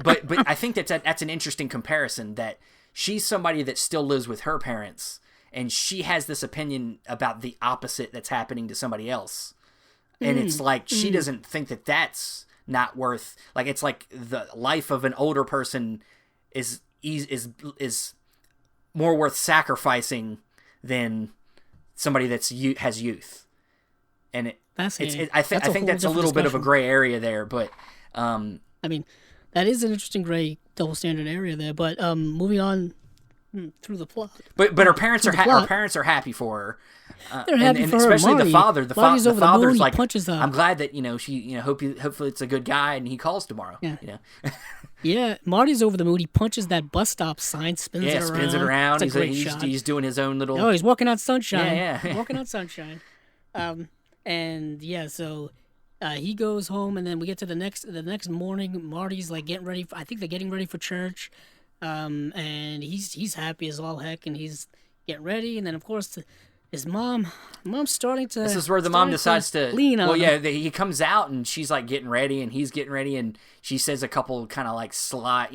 I think that's an interesting comparison, that she's somebody that still lives with her parents, and she has this opinion about the opposite that's happening to somebody else. And it's like, she doesn't think that that's not worth, like, it's like the life of an older person is more worth sacrificing than somebody has youth. And I think that's a little bit of a gray area there, but I mean, that is an interesting gray double standard area there. But moving on through the plot. But her parents are happy for her. They're happy for her. Especially Marty. the father. The Marty's over father's the moon, like, punches her. I'm glad that hopefully it's a good guy and he calls tomorrow. Yeah. Yeah, Marty's over the moon. He punches that bus stop sign, spins it around. It's a great shot. He's doing his own little. Oh, he's walking out sunshine. Yeah. Walking out sunshine. And yeah, so he goes home, and then we get to the next morning. Marty's like getting ready. I think they're getting ready for church, and he's happy as all heck, and he's getting ready. And then of course his mom's starting to. This is where the mom decides to lean on. Well, yeah, he comes out and she's like getting ready, and he's getting ready, and she says a couple kind of like stop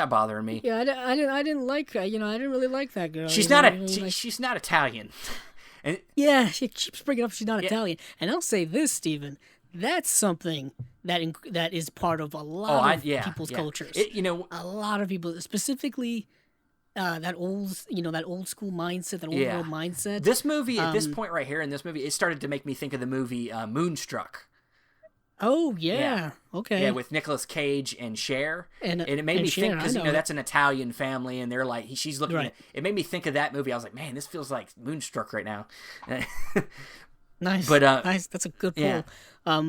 bothering me. Yeah, I didn't like I didn't really like that girl. She's not Italian. And, yeah, she keeps bringing up she's not Italian. And I'll say this, Stephen, that's something that is part of a lot of people's cultures. A lot of people, specifically that old school mindset, that old world mindset. This movie, at this point right here in this movie, it started to make me think of the movie Moonstruck. Oh, yeah. Okay. Yeah, with Nicolas Cage and Cher. And it made me think, because, that's an Italian family, and they're like, she's looking at it. Made me think of that movie. I was like, man, this feels like Moonstruck right now. Nice. But, nice. That's a good pull. Yeah. I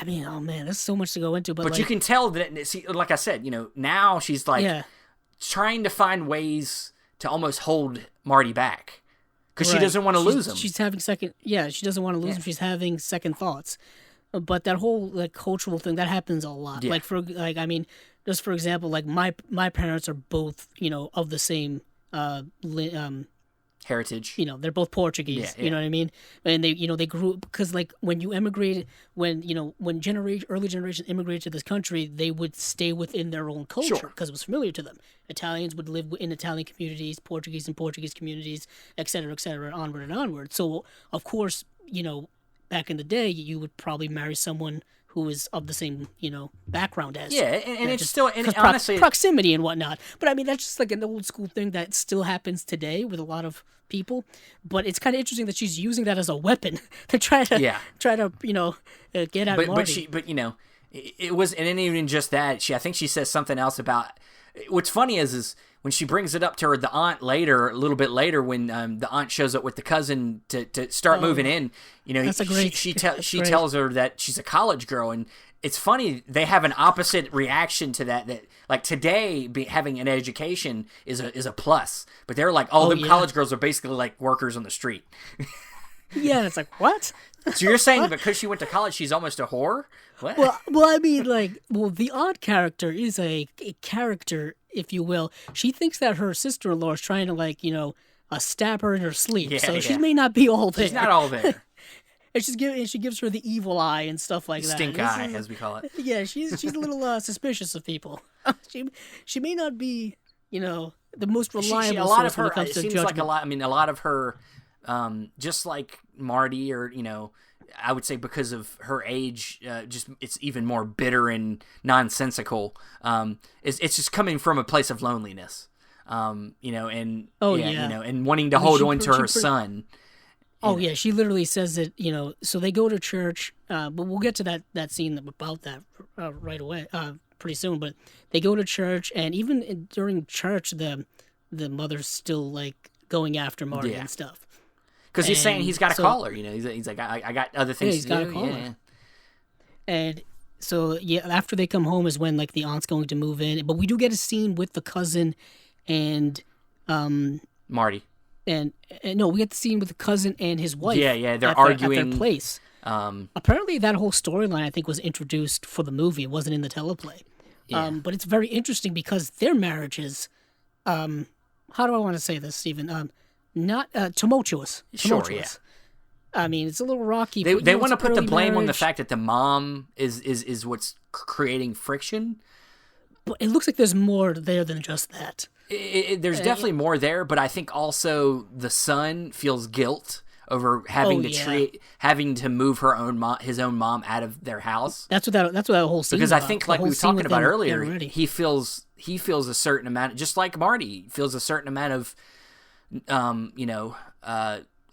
mean, oh man, there's so much to go into. But you can tell that, see, like I said, now she's like trying to find ways to almost hold Marty back. Because she doesn't want to lose him. She's having she doesn't want to lose him. She's having second thoughts. But that whole cultural thing, that happens a lot. Yeah. Just for example, like my parents are both, of the same heritage. They're both Portuguese. You know what I mean? And they grew, because like when you immigrated, when early generation immigrated to this country, they would stay within their own culture because it was familiar to them. Italians would live in Italian communities, Portuguese in Portuguese communities, et cetera, onward and onward. So of course, back in the day, you would probably marry someone who is of the same, background as. Yeah, and it's still, and honestly, proximity and whatnot. But I mean, that's just like an old school thing that still happens today with a lot of people. But it's kind of interesting that she's using that as a weapon to try to get at Marty. But it was, and then even just that, I think she says something else about. What's funny is when she brings it up to her, the aunt a little bit later, when the aunt shows up with the cousin to start moving in, she tells her that she's a college girl, and it's funny, they have an opposite reaction to that like today, having an education is a plus, but they're like, college girls are basically like workers on the street. Yeah, it's like, what? So you're saying because she went to college, she's almost a whore? What? Well, I mean, the aunt character is a character, if you will. She thinks that her sister-in-law is trying to, stab her in her sleep. Yeah, so she may not be all there. She's not all there. And she gives her the evil eye and stuff like that. Stink eye, as we call it. Yeah, she's a little suspicious of people. She may not be, the most reliable. A lot of her. When it comes it to seems judgment. like a lot. I mean, a lot of her. Just like Marty, or I would say because of her age, just it's even more bitter and nonsensical. It's just coming from a place of loneliness, and and wanting to hold on to her son. Oh yeah, she literally says it. So they go to church, but we'll get to that scene about that right away, pretty soon. But they go to church, and even during church, the mother's still like going after Marty and stuff. Because he's saying he's got to call her, He's like, I got other things to do. He's got to call her. And so, after they come home is when, the aunt's going to move in. But we do get a scene with the cousin and... Marty. And no, we get the scene with the cousin and his wife. Yeah, they're arguing. At their place. Apparently, that whole storyline I think was introduced for the movie. It wasn't in the teleplay. Yeah. But it's very interesting because their marriage is, how do I want to say this, Stephen? Not tumultuous. Sure, Tumultuous. I mean, it's a little rocky. They but, you know, want to it's put the early blame on the marriage, fact that the mom is what's creating friction. but it looks like there's more there than just that. There's definitely more there, but I think also the son feels guilt over having having to move his own mom out of their house. That's what that whole scene. Because I think, the like we whole were scene talking with about them earlier, already. he feels a certain amount, just like Marty feels a certain amount of,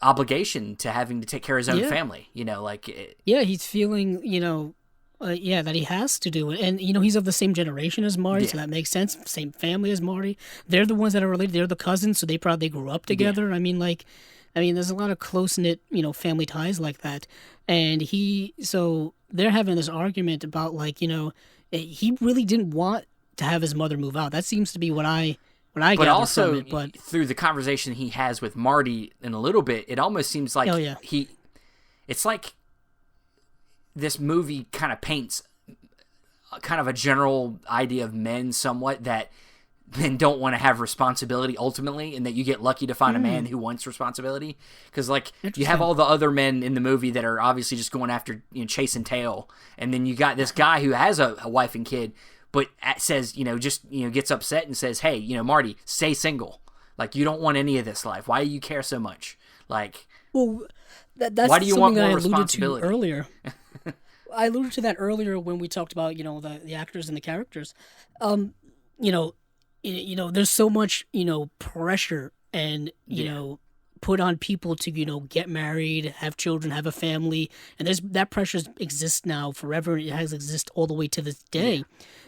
obligation to having to take care of his own family. He's feeling, that he has to do it. And, he's of the same generation as Marty, so that makes sense. Same family as Marty. They're the ones that are related. They're the cousins, so they probably grew up together. Yeah. There's a lot of close-knit, family ties like that. And so they're having this argument about, he really didn't want to have his mother move out. That seems to be what I but also from it, through the conversation he has with Marty in a little bit, it almost seems like it's like this movie kind of paints kind of a general idea of men somewhat that men don't want to have responsibility ultimately, and that you get lucky to find a man who wants responsibility. Because you have all the other men in the movie that are obviously just going after chasing tail, and then you got this guy who has a wife and kid, but says, gets upset and says, hey, Marty, stay single. Like, you don't want any of this life. Why do you care so much? Like, that's why do you want more I alluded responsibility? To earlier. I alluded to that earlier when we talked about, the actors and the characters. There's so much, pressure and, put on people to, get married, have children, have a family. And that pressure exists now forever. It has existed all the way to this day. Yeah.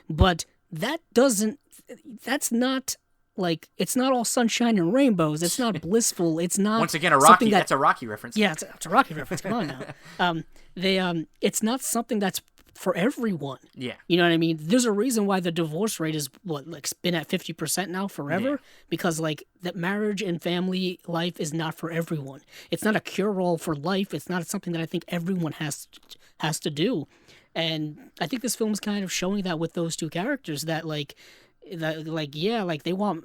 But that's not like, it's not all sunshine and rainbows. It's not blissful. It's not. Once again, that's a Rocky reference. Yeah, it's a Rocky reference. Come on now. It's not something that's for everyone. Yeah. You know what I mean? There's a reason why the divorce rate is been at 50% now forever, because that marriage and family life is not for everyone. It's not a cure-all for life. It's not something that I think everyone has to do. And I think this film is kind of showing that with those two characters that they want,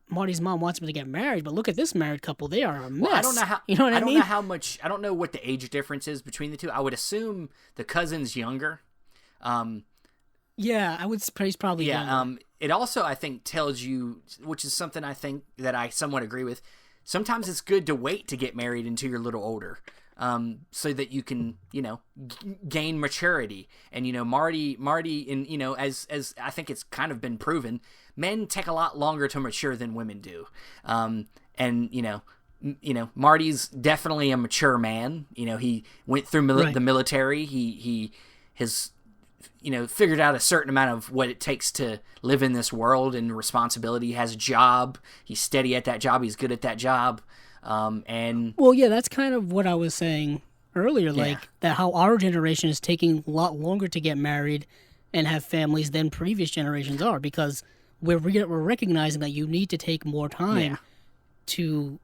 Marty's mom wants him to get married, but look at this married couple. They are a mess. Well, I don't know how, you know what I mean? Know how much, I don't know what the age difference is between the two. I would assume the cousin's younger. Yeah, I would say he's probably younger. It also, I think, tells you, which is something I think that I somewhat agree with, sometimes it's good to wait to get married until you're a little older. So that you can, gain maturity. And, Marty, and, as I think it's kind of been proven, men take a lot longer to mature than women do. And, Marty's definitely a mature man. He went through the military. He has, figured out a certain amount of what it takes to live in this world and responsibility. He has a job. He's steady at that job. He's good at that job. That's kind of what I was saying earlier, that how our generation is taking a lot longer to get married and have families than previous generations are, because we're recognizing that you need to take more time to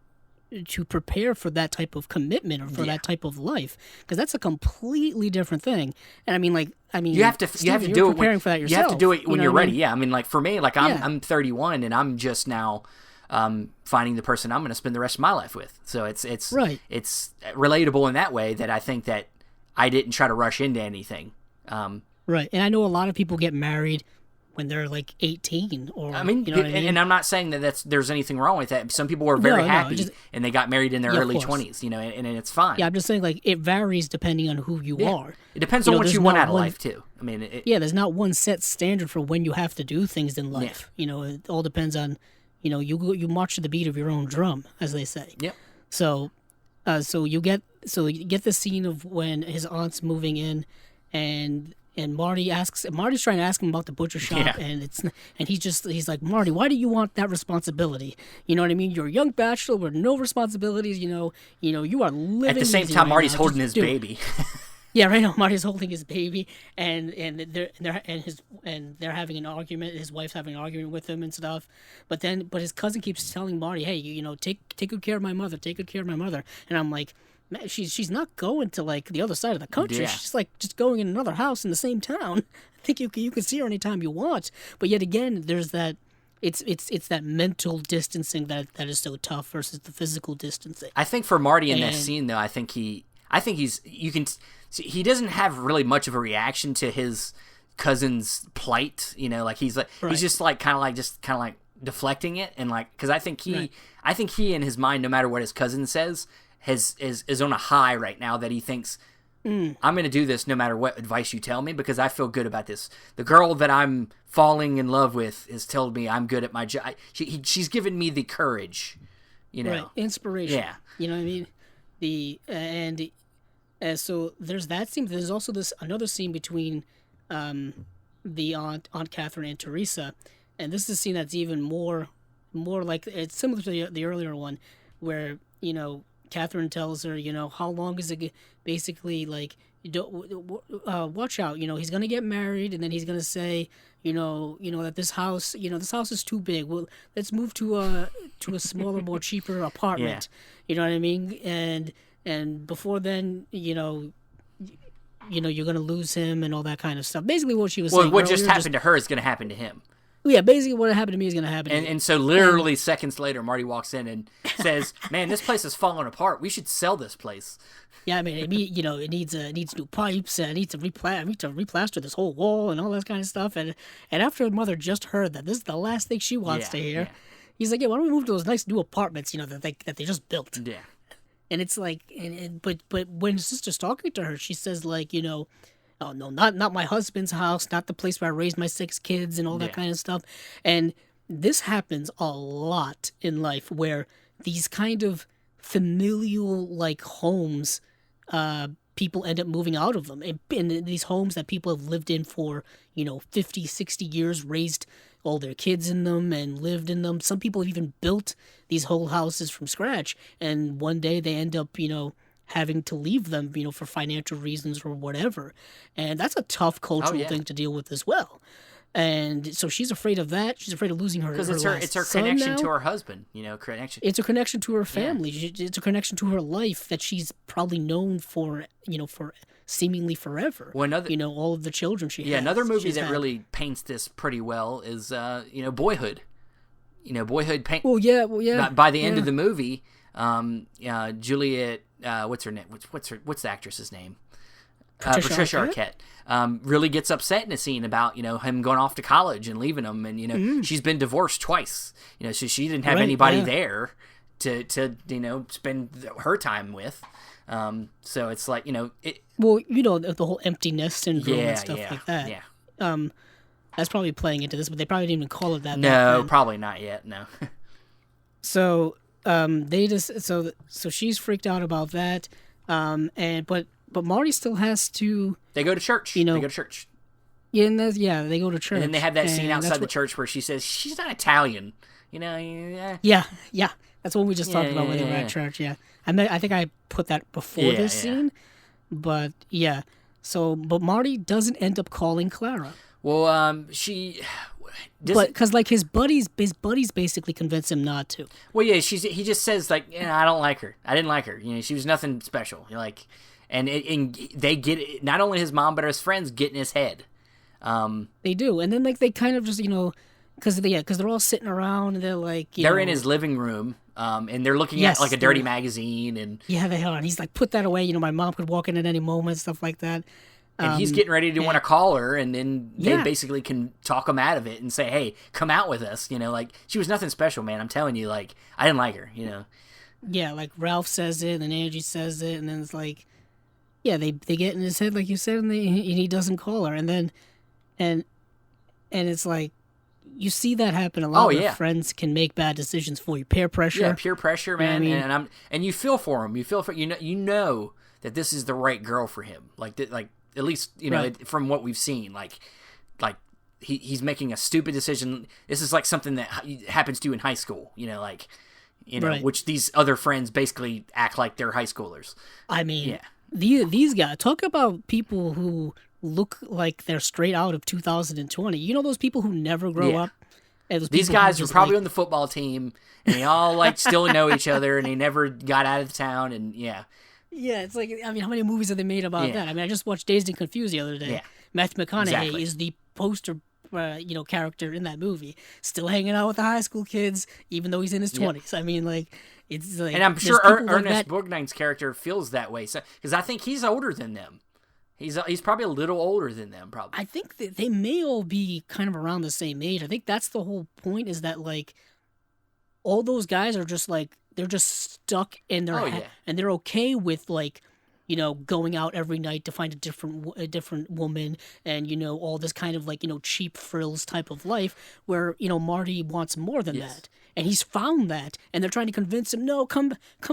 prepare for that type of commitment or for that type of life, because that's a completely different thing. And you have to do it preparing for that yourself. You have to do it when you're ready. Yeah, for me, I'm 31 and I'm just now finding the person I'm going to spend the rest of my life with. So it's right. It's relatable in that way, that I think that I didn't try to rush into anything. Right. And I know a lot of people get married when they're 18 or, and I'm not saying that there's anything wrong with that. Some people were very happy and they got married in their early 20s, and it's fine. Yeah, I'm just saying it varies depending on who you are. It depends on what you want out of life too. There's not one set standard for when you have to do things in life. Yeah. It all depends on, you march to the beat of your own drum, as they say. Yep. So you get the scene of when his aunt's moving in, and Marty's trying to ask him about the butcher shop, and he's like, Marty, why do you want that responsibility? You know what I mean? You're a young bachelor with no responsibilities. You are living. At the same time, Marty's holding his baby. Yeah, right now Marty's holding his baby, and they're having an argument. His wife's having an argument with him and stuff. But his cousin keeps telling Marty, "Hey, take good care of my mother. Take good care of my mother." And I'm like, man, she's not going to like the other side of the country. Yeah. She's like just going in another house in the same town. I think you can see her anytime you want. But yet again, there's that. It's that mental distancing that is so tough versus the physical distancing. I think for Marty in that scene though, I think he's you can see, he doesn't have really much of a reaction to his cousin's plight. You know, like he's just like kind of like deflecting it, and like because I think he in his mind, no matter what his cousin says, is on a high right now that he thinks. I'm going to do this no matter what advice you tell me because I feel good about this. The girl that I'm falling in love with has told me I'm good at my job. She's given me the courage, you know. Right, inspiration. Yeah. You know what I mean? So there's that scene. There's also another scene between the Aunt Catherine and Teresa, and this is a scene that's even more like it's similar to the earlier one, where you know. Catherine tells her, you know, how long is it? Basically, like, watch out. You know, he's gonna get married, and then he's gonna say, you know that this house is too big. Well, let's move to a smaller, more cheaper apartment. Yeah. You know what I mean? And before then, you know, you're gonna lose him and all that kind of stuff. Basically, what she was saying. What just happened to her is gonna happen to him. Yeah, basically what happened to me is going to happen to you. And so literally seconds later, Marty walks in and says, man, this place is falling apart. We should sell this place. Yeah, I mean, it needs new pipes. I need to replaster this whole wall and all that kind of stuff. And after her mother just heard that this is the last thing she wants to hear, he's like, yeah, why don't we move to those nice new apartments, you know, that they just built. Yeah. And it's like, but when his sister's talking to her, she says like, you know, oh no, not my husband's house, not the place where I raised my 6 kids and all that kind of stuff. And this happens a lot in life where these kind of familial like homes, people end up moving out of them. And these homes that people have lived in for, you know, 50, 60 years, raised all their kids in them and lived in them. Some people have even built these whole houses from scratch. And one day they end up, you know, having to leave them, you know, for financial reasons or whatever. And that's a tough cultural thing to deal with as well. And so she's afraid of that. She's afraid of losing her because it's her son connection now. To her husband, you know, connection. It's a connection to her family. Yeah. It's a connection to her life that she's probably known for, you know, for seemingly forever. Well, you know, all of the children she has. Yeah, another movie that really paints this pretty well is, you know, Boyhood. You know, Boyhood Well, yeah. By the end of the movie, Juliet. What's her name? What's the actress's name? Patricia Arquette. Really gets upset in a scene about, you know, him going off to college and leaving him, and you know she's been divorced twice. You know, so she didn't have anybody there to you know spend her time with. So it's like, you know, well, you know, the whole empty nest syndrome and stuff like that. Yeah. That's probably playing into this, but they probably didn't even call it that. No, probably not yet. No. So they just so she's freaked out about that, but Marty still has to. They go to church. You know, they go to church. Yeah, and they go to church. And then they have that scene outside the church where she says she's not Italian. You know. Yeah. That's what we just talked about when they were at church. Yeah, I think I put that before this scene, but yeah. So, but Marty doesn't end up calling Clara. Well, she. But because like his buddies basically convince him not to. Well, yeah, he just says like, I don't like her. I didn't like her. You know, she was nothing special. You're like, and they get it, not only his mom but his friends get in his head. They do, and then like they kind of just, you know, because they're all sitting around and they're like, they're in his living room, and they're looking at like a dirty magazine, and they are, and he's like, put that away. You know, my mom could walk in at any moment, stuff like that. And he's getting ready to want to call her, and then they basically can talk him out of it and say, hey, come out with us. You know, like, she was nothing special, man. I'm telling you, like, I didn't like her, you know. Yeah, like, Ralph says it, and Angie says it, and then it's like, they get in his head, like you said, and he doesn't call her. And then, and it's like, you see that happen a lot where friends can make bad decisions for you. Peer pressure. Yeah, peer pressure, man. You know what I mean? And you feel for him. You know that this is the right girl for him. Like, at least, you know, from what we've seen, like he's making a stupid decision. This is like something that happens to you in high school, you know, like, you know, which these other friends basically act like they're high schoolers. I mean, these guys, talk about people who look like they're straight out of 2020. You know, those people who never grow up. These guys were probably on the football team, and they all like still know each other, and they never got out of town, and Yeah, it's like, I mean, how many movies have they made about that? I mean, I just watched Dazed and Confused the other day. Yeah. Matthew McConaughey is the poster, character in that movie. Still hanging out with the high school kids, even though he's in his 20s. I mean, like, it's like... And I'm sure like Ernest Borgnine's character feels that way. So, because I think he's older than them. He's probably a little older than them, probably. I think that they may all be kind of around the same age. I think that's the whole point, is that, like, all those guys are just, like, they're just stuck in their and they're okay with, like, going out every night to find a different woman, and all this kind of, like, cheap frills type of life, where Marty wants more than that, and he's found that, and they're trying to convince him, no, come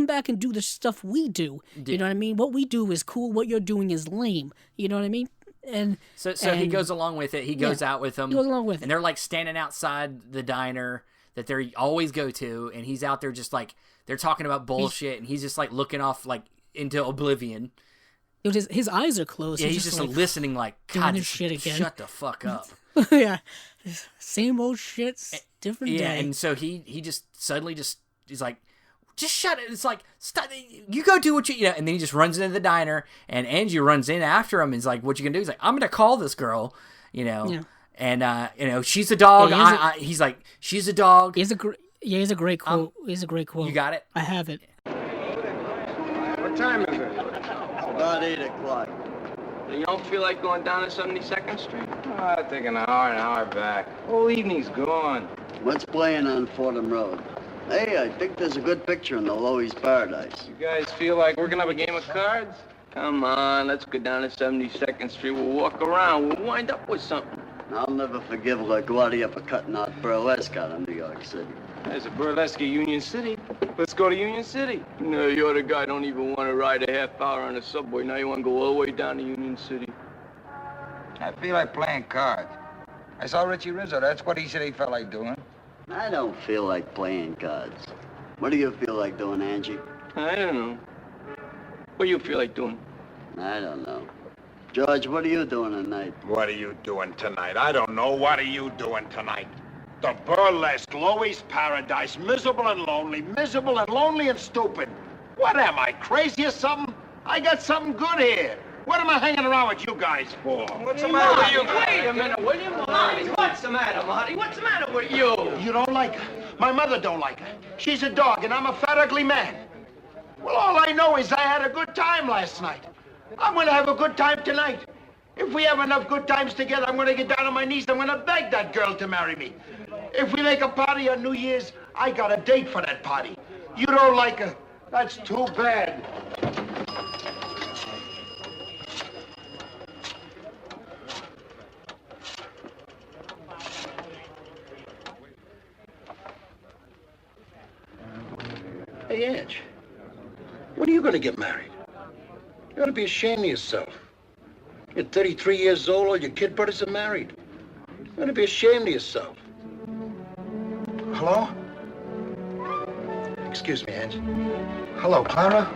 back and do the stuff we do. You know what I mean? What we do is cool. What you're doing is lame. You know what I mean? And so he goes along with it. He goes out with them. He goes along with it, and they're like standing outside the diner that they always go to, and he's out there just like they're talking about bullshit, and he's just like looking off like into oblivion. His eyes are closed. Yeah, he's just like, listening like, God, this shit again. Shut the fuck up. Yeah, same old shit, different day. Yeah, and so he just suddenly he's like, just shut it. It's like, stop. You go do what you and then he just runs into the diner, and Angie runs in after him and is like, what you gonna do? He's like, I'm gonna call this girl, and she's a dog. Yeah, he's like, she's a dog. He has a great quote. He has a great quote. You got it? I have it. What time is it? About 8 o'clock. You don't feel like going down to 72nd Street? I take an hour back. Whole evening's gone. What's playing on Fordham Road? Hey, I think there's a good picture in the Loewy's Paradise. You guys feel like we're gonna have a game of cards? Come on, let's go down to 72nd Street. We'll walk around. We'll wind up with something. I'll never forgive LaGuardia for cutting out burlesque out of New York City. There's a burlesque at Union City. Let's go to Union City. No, you're the guy don't even want to ride a half hour on the subway. Now you want to go all the way down to Union City. I feel like playing cards. I saw Richie Rizzo. That's what he said he felt like doing. I don't feel like playing cards. What do you feel like doing, Angie? I don't know. What do you feel like doing? I don't know. George, what are you doing tonight? What are you doing tonight? I don't know. What are you doing tonight? The burlesque, Loewy's Paradise, miserable and lonely and stupid. What am I, crazy or something? I got something good here. What am I hanging around with you guys for? What's the matter with you? Wait a minute, will you, Marty? What's the matter, Marty? What's the matter with you? You don't like her? My mother don't like her. She's a dog, and I'm a fat, ugly man. Well, all I know is I had a good time last night. I'm going to have a good time tonight. If we have enough good times together, I'm going to get down on my knees. I'm going to beg that girl to marry me. If we make a party on New Year's, I got a date for that party. You don't like her? That's too bad. Hey, Ange, when are you going to get married? You ought to be ashamed of yourself. You're 33 years old, all your kid brothers are married. You ought to be ashamed of yourself. Hello? Excuse me, Ange. Hello, Clara?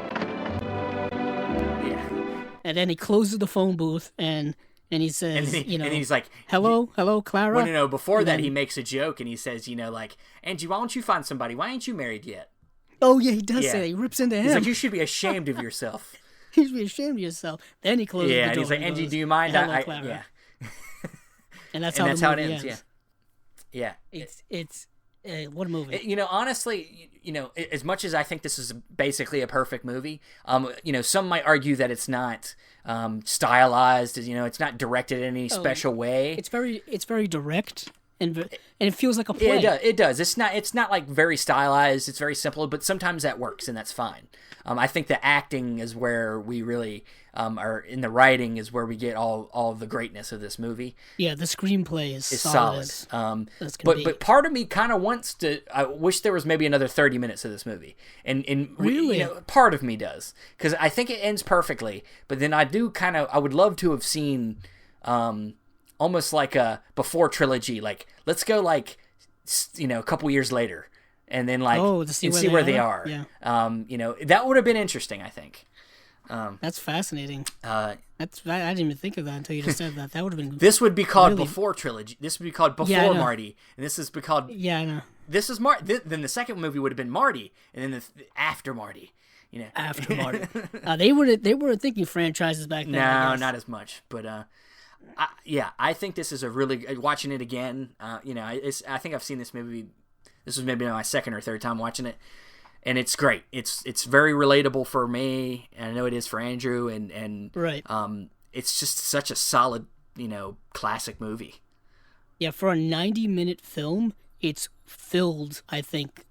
Yeah. And then he closes the phone booth and he says, and he's like, hello, Clara? Well, no, before that he makes a joke and he says, like, Angie, why don't you find somebody? Why ain't you married yet? Oh, yeah, he does say that. He rips into him. He's like, you should be ashamed of yourself. You should be ashamed of yourself. Then he closes the door. Yeah, and he's like, Angie, do you mind? Hello, Clara. Yeah. And that's how it ends. Yeah. It's what a movie. Honestly, as much as I think this is basically a perfect movie, some might argue that it's not stylized, it's not directed in any special way. It's very direct. And it feels like a play. Yeah, it does. It's not like very stylized. It's very simple, but sometimes that works, and that's fine. I think the acting is where we really are in the writing is where we get all the greatness of this movie. Yeah, the screenplay is solid. But part of me kind of wants to. I wish there was maybe another 30 minutes of this movie, and really, part of me does, because I think it ends perfectly. But then I would love to have seen. Almost like a before trilogy, like let's go a couple years later, and then see where they are. Yeah. That would have been interesting, I think. That's fascinating. I didn't even think of that until you just said that. That would have been. This would be called before trilogy. This would be called before Marty, and this is called. Yeah, I know. This is Marty. Then the second movie would have been Marty, and then after Marty. After Marty. They were thinking franchises back then. No, not as much. But I think this is a really watching it again. I think I've seen this movie. This was maybe my second or third time watching it, and it's great. It's very relatable for me, and I know it is for Andrew. And right. It's just such a solid, classic movie. Yeah, for a 90-minute film, it's filled, I think,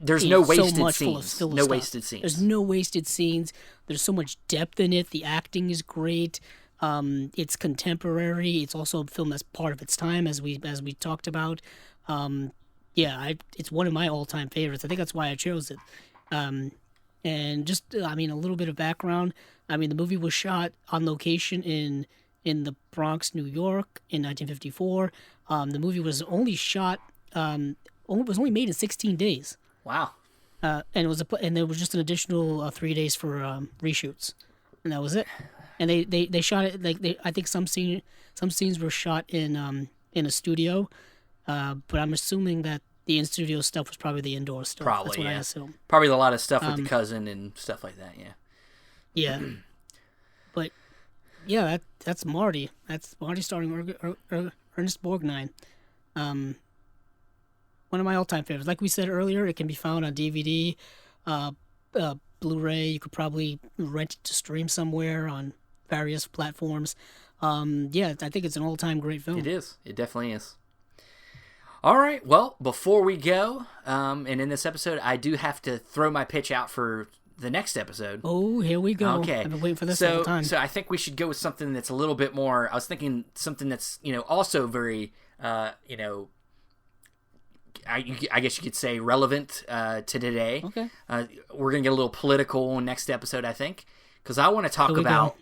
there's no wasted so much scenes. Full of No stuff. wasted scenes. There's no wasted scenes. There's so much depth in it. The acting is great. It's contemporary. It's also a film that's part of its time, as we talked about. It's one of my all-time favorites. I think that's why I chose it. And just, a little bit of background. The movie was shot on location in the Bronx, New York, in 1954. The movie was only shot. Was only made in 16 days. Wow. And there was just an additional 3 days for reshoots, and that was it. And they shot it I think some scenes were shot in a studio, but I'm assuming that the in-studio stuff was probably the indoor stuff. Probably, that's what yeah. I assume. Probably a lot of stuff with the cousin and stuff like that. Yeah. Yeah. But yeah, that's Marty. That's Marty starring Ernest Borgnine. One of my all-time favorites. Like we said earlier, it can be found on DVD, Blu-ray. You could probably rent it to stream somewhere on various platforms. I think it's an all-time great film. It is. It definitely is. All right. Well, before we go, and in this episode, I do have to throw my pitch out for the next episode. Oh, here we go. Okay. I've been waiting for this the whole time. So I think we should go with something that's a little bit more. I was thinking something that's also very I guess you could say relevant to today. Okay. We're gonna get a little political next episode, I think, because I want to talk about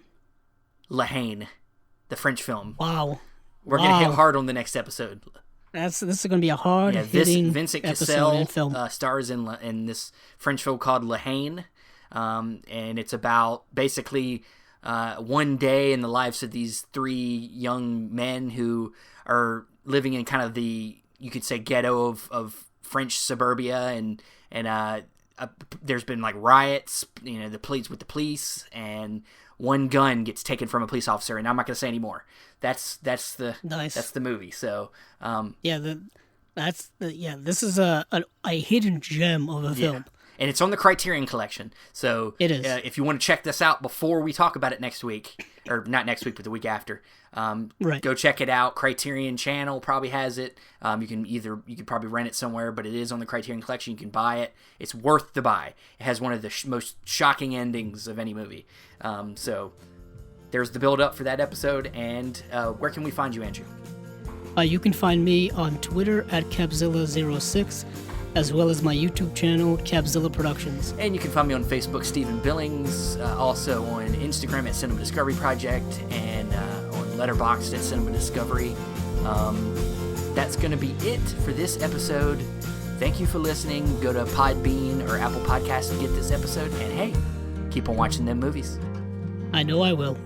La Haine, the French film. Wow. We're gonna hit hard on the next episode. This is gonna be a hard hitting Vincent episode Cassel in film. Stars in this French film called La Haine, and it's about basically one day in the lives of these three young men who are living in kind of the, you could say, ghetto of French suburbia, and there's been like riots, the police, and one gun gets taken from a police officer, and I'm not going to say any more. That's the movie. So this is a hidden gem of a film. And it's on the Criterion Collection. So it is. If you want to check this out before we talk about it next week, or not next week, but the week after, go check it out. Criterion Channel probably has it. You can probably rent it somewhere, but it is on the Criterion Collection. You can buy it. It's worth the buy. It has one of the most shocking endings of any movie. So there's the build up for that episode. And where can we find you, Andrew? You can find me on Twitter at Capzilla06. as well as my YouTube channel, Capzilla Productions. And you can find me on Facebook, Stephen Billings, also on Instagram at Cinema Discovery Project, and on Letterboxd at Cinema Discovery. That's going to be it for this episode. Thank you for listening. Go to Podbean or Apple Podcasts to get this episode, and hey, keep on watching them movies. I know I will.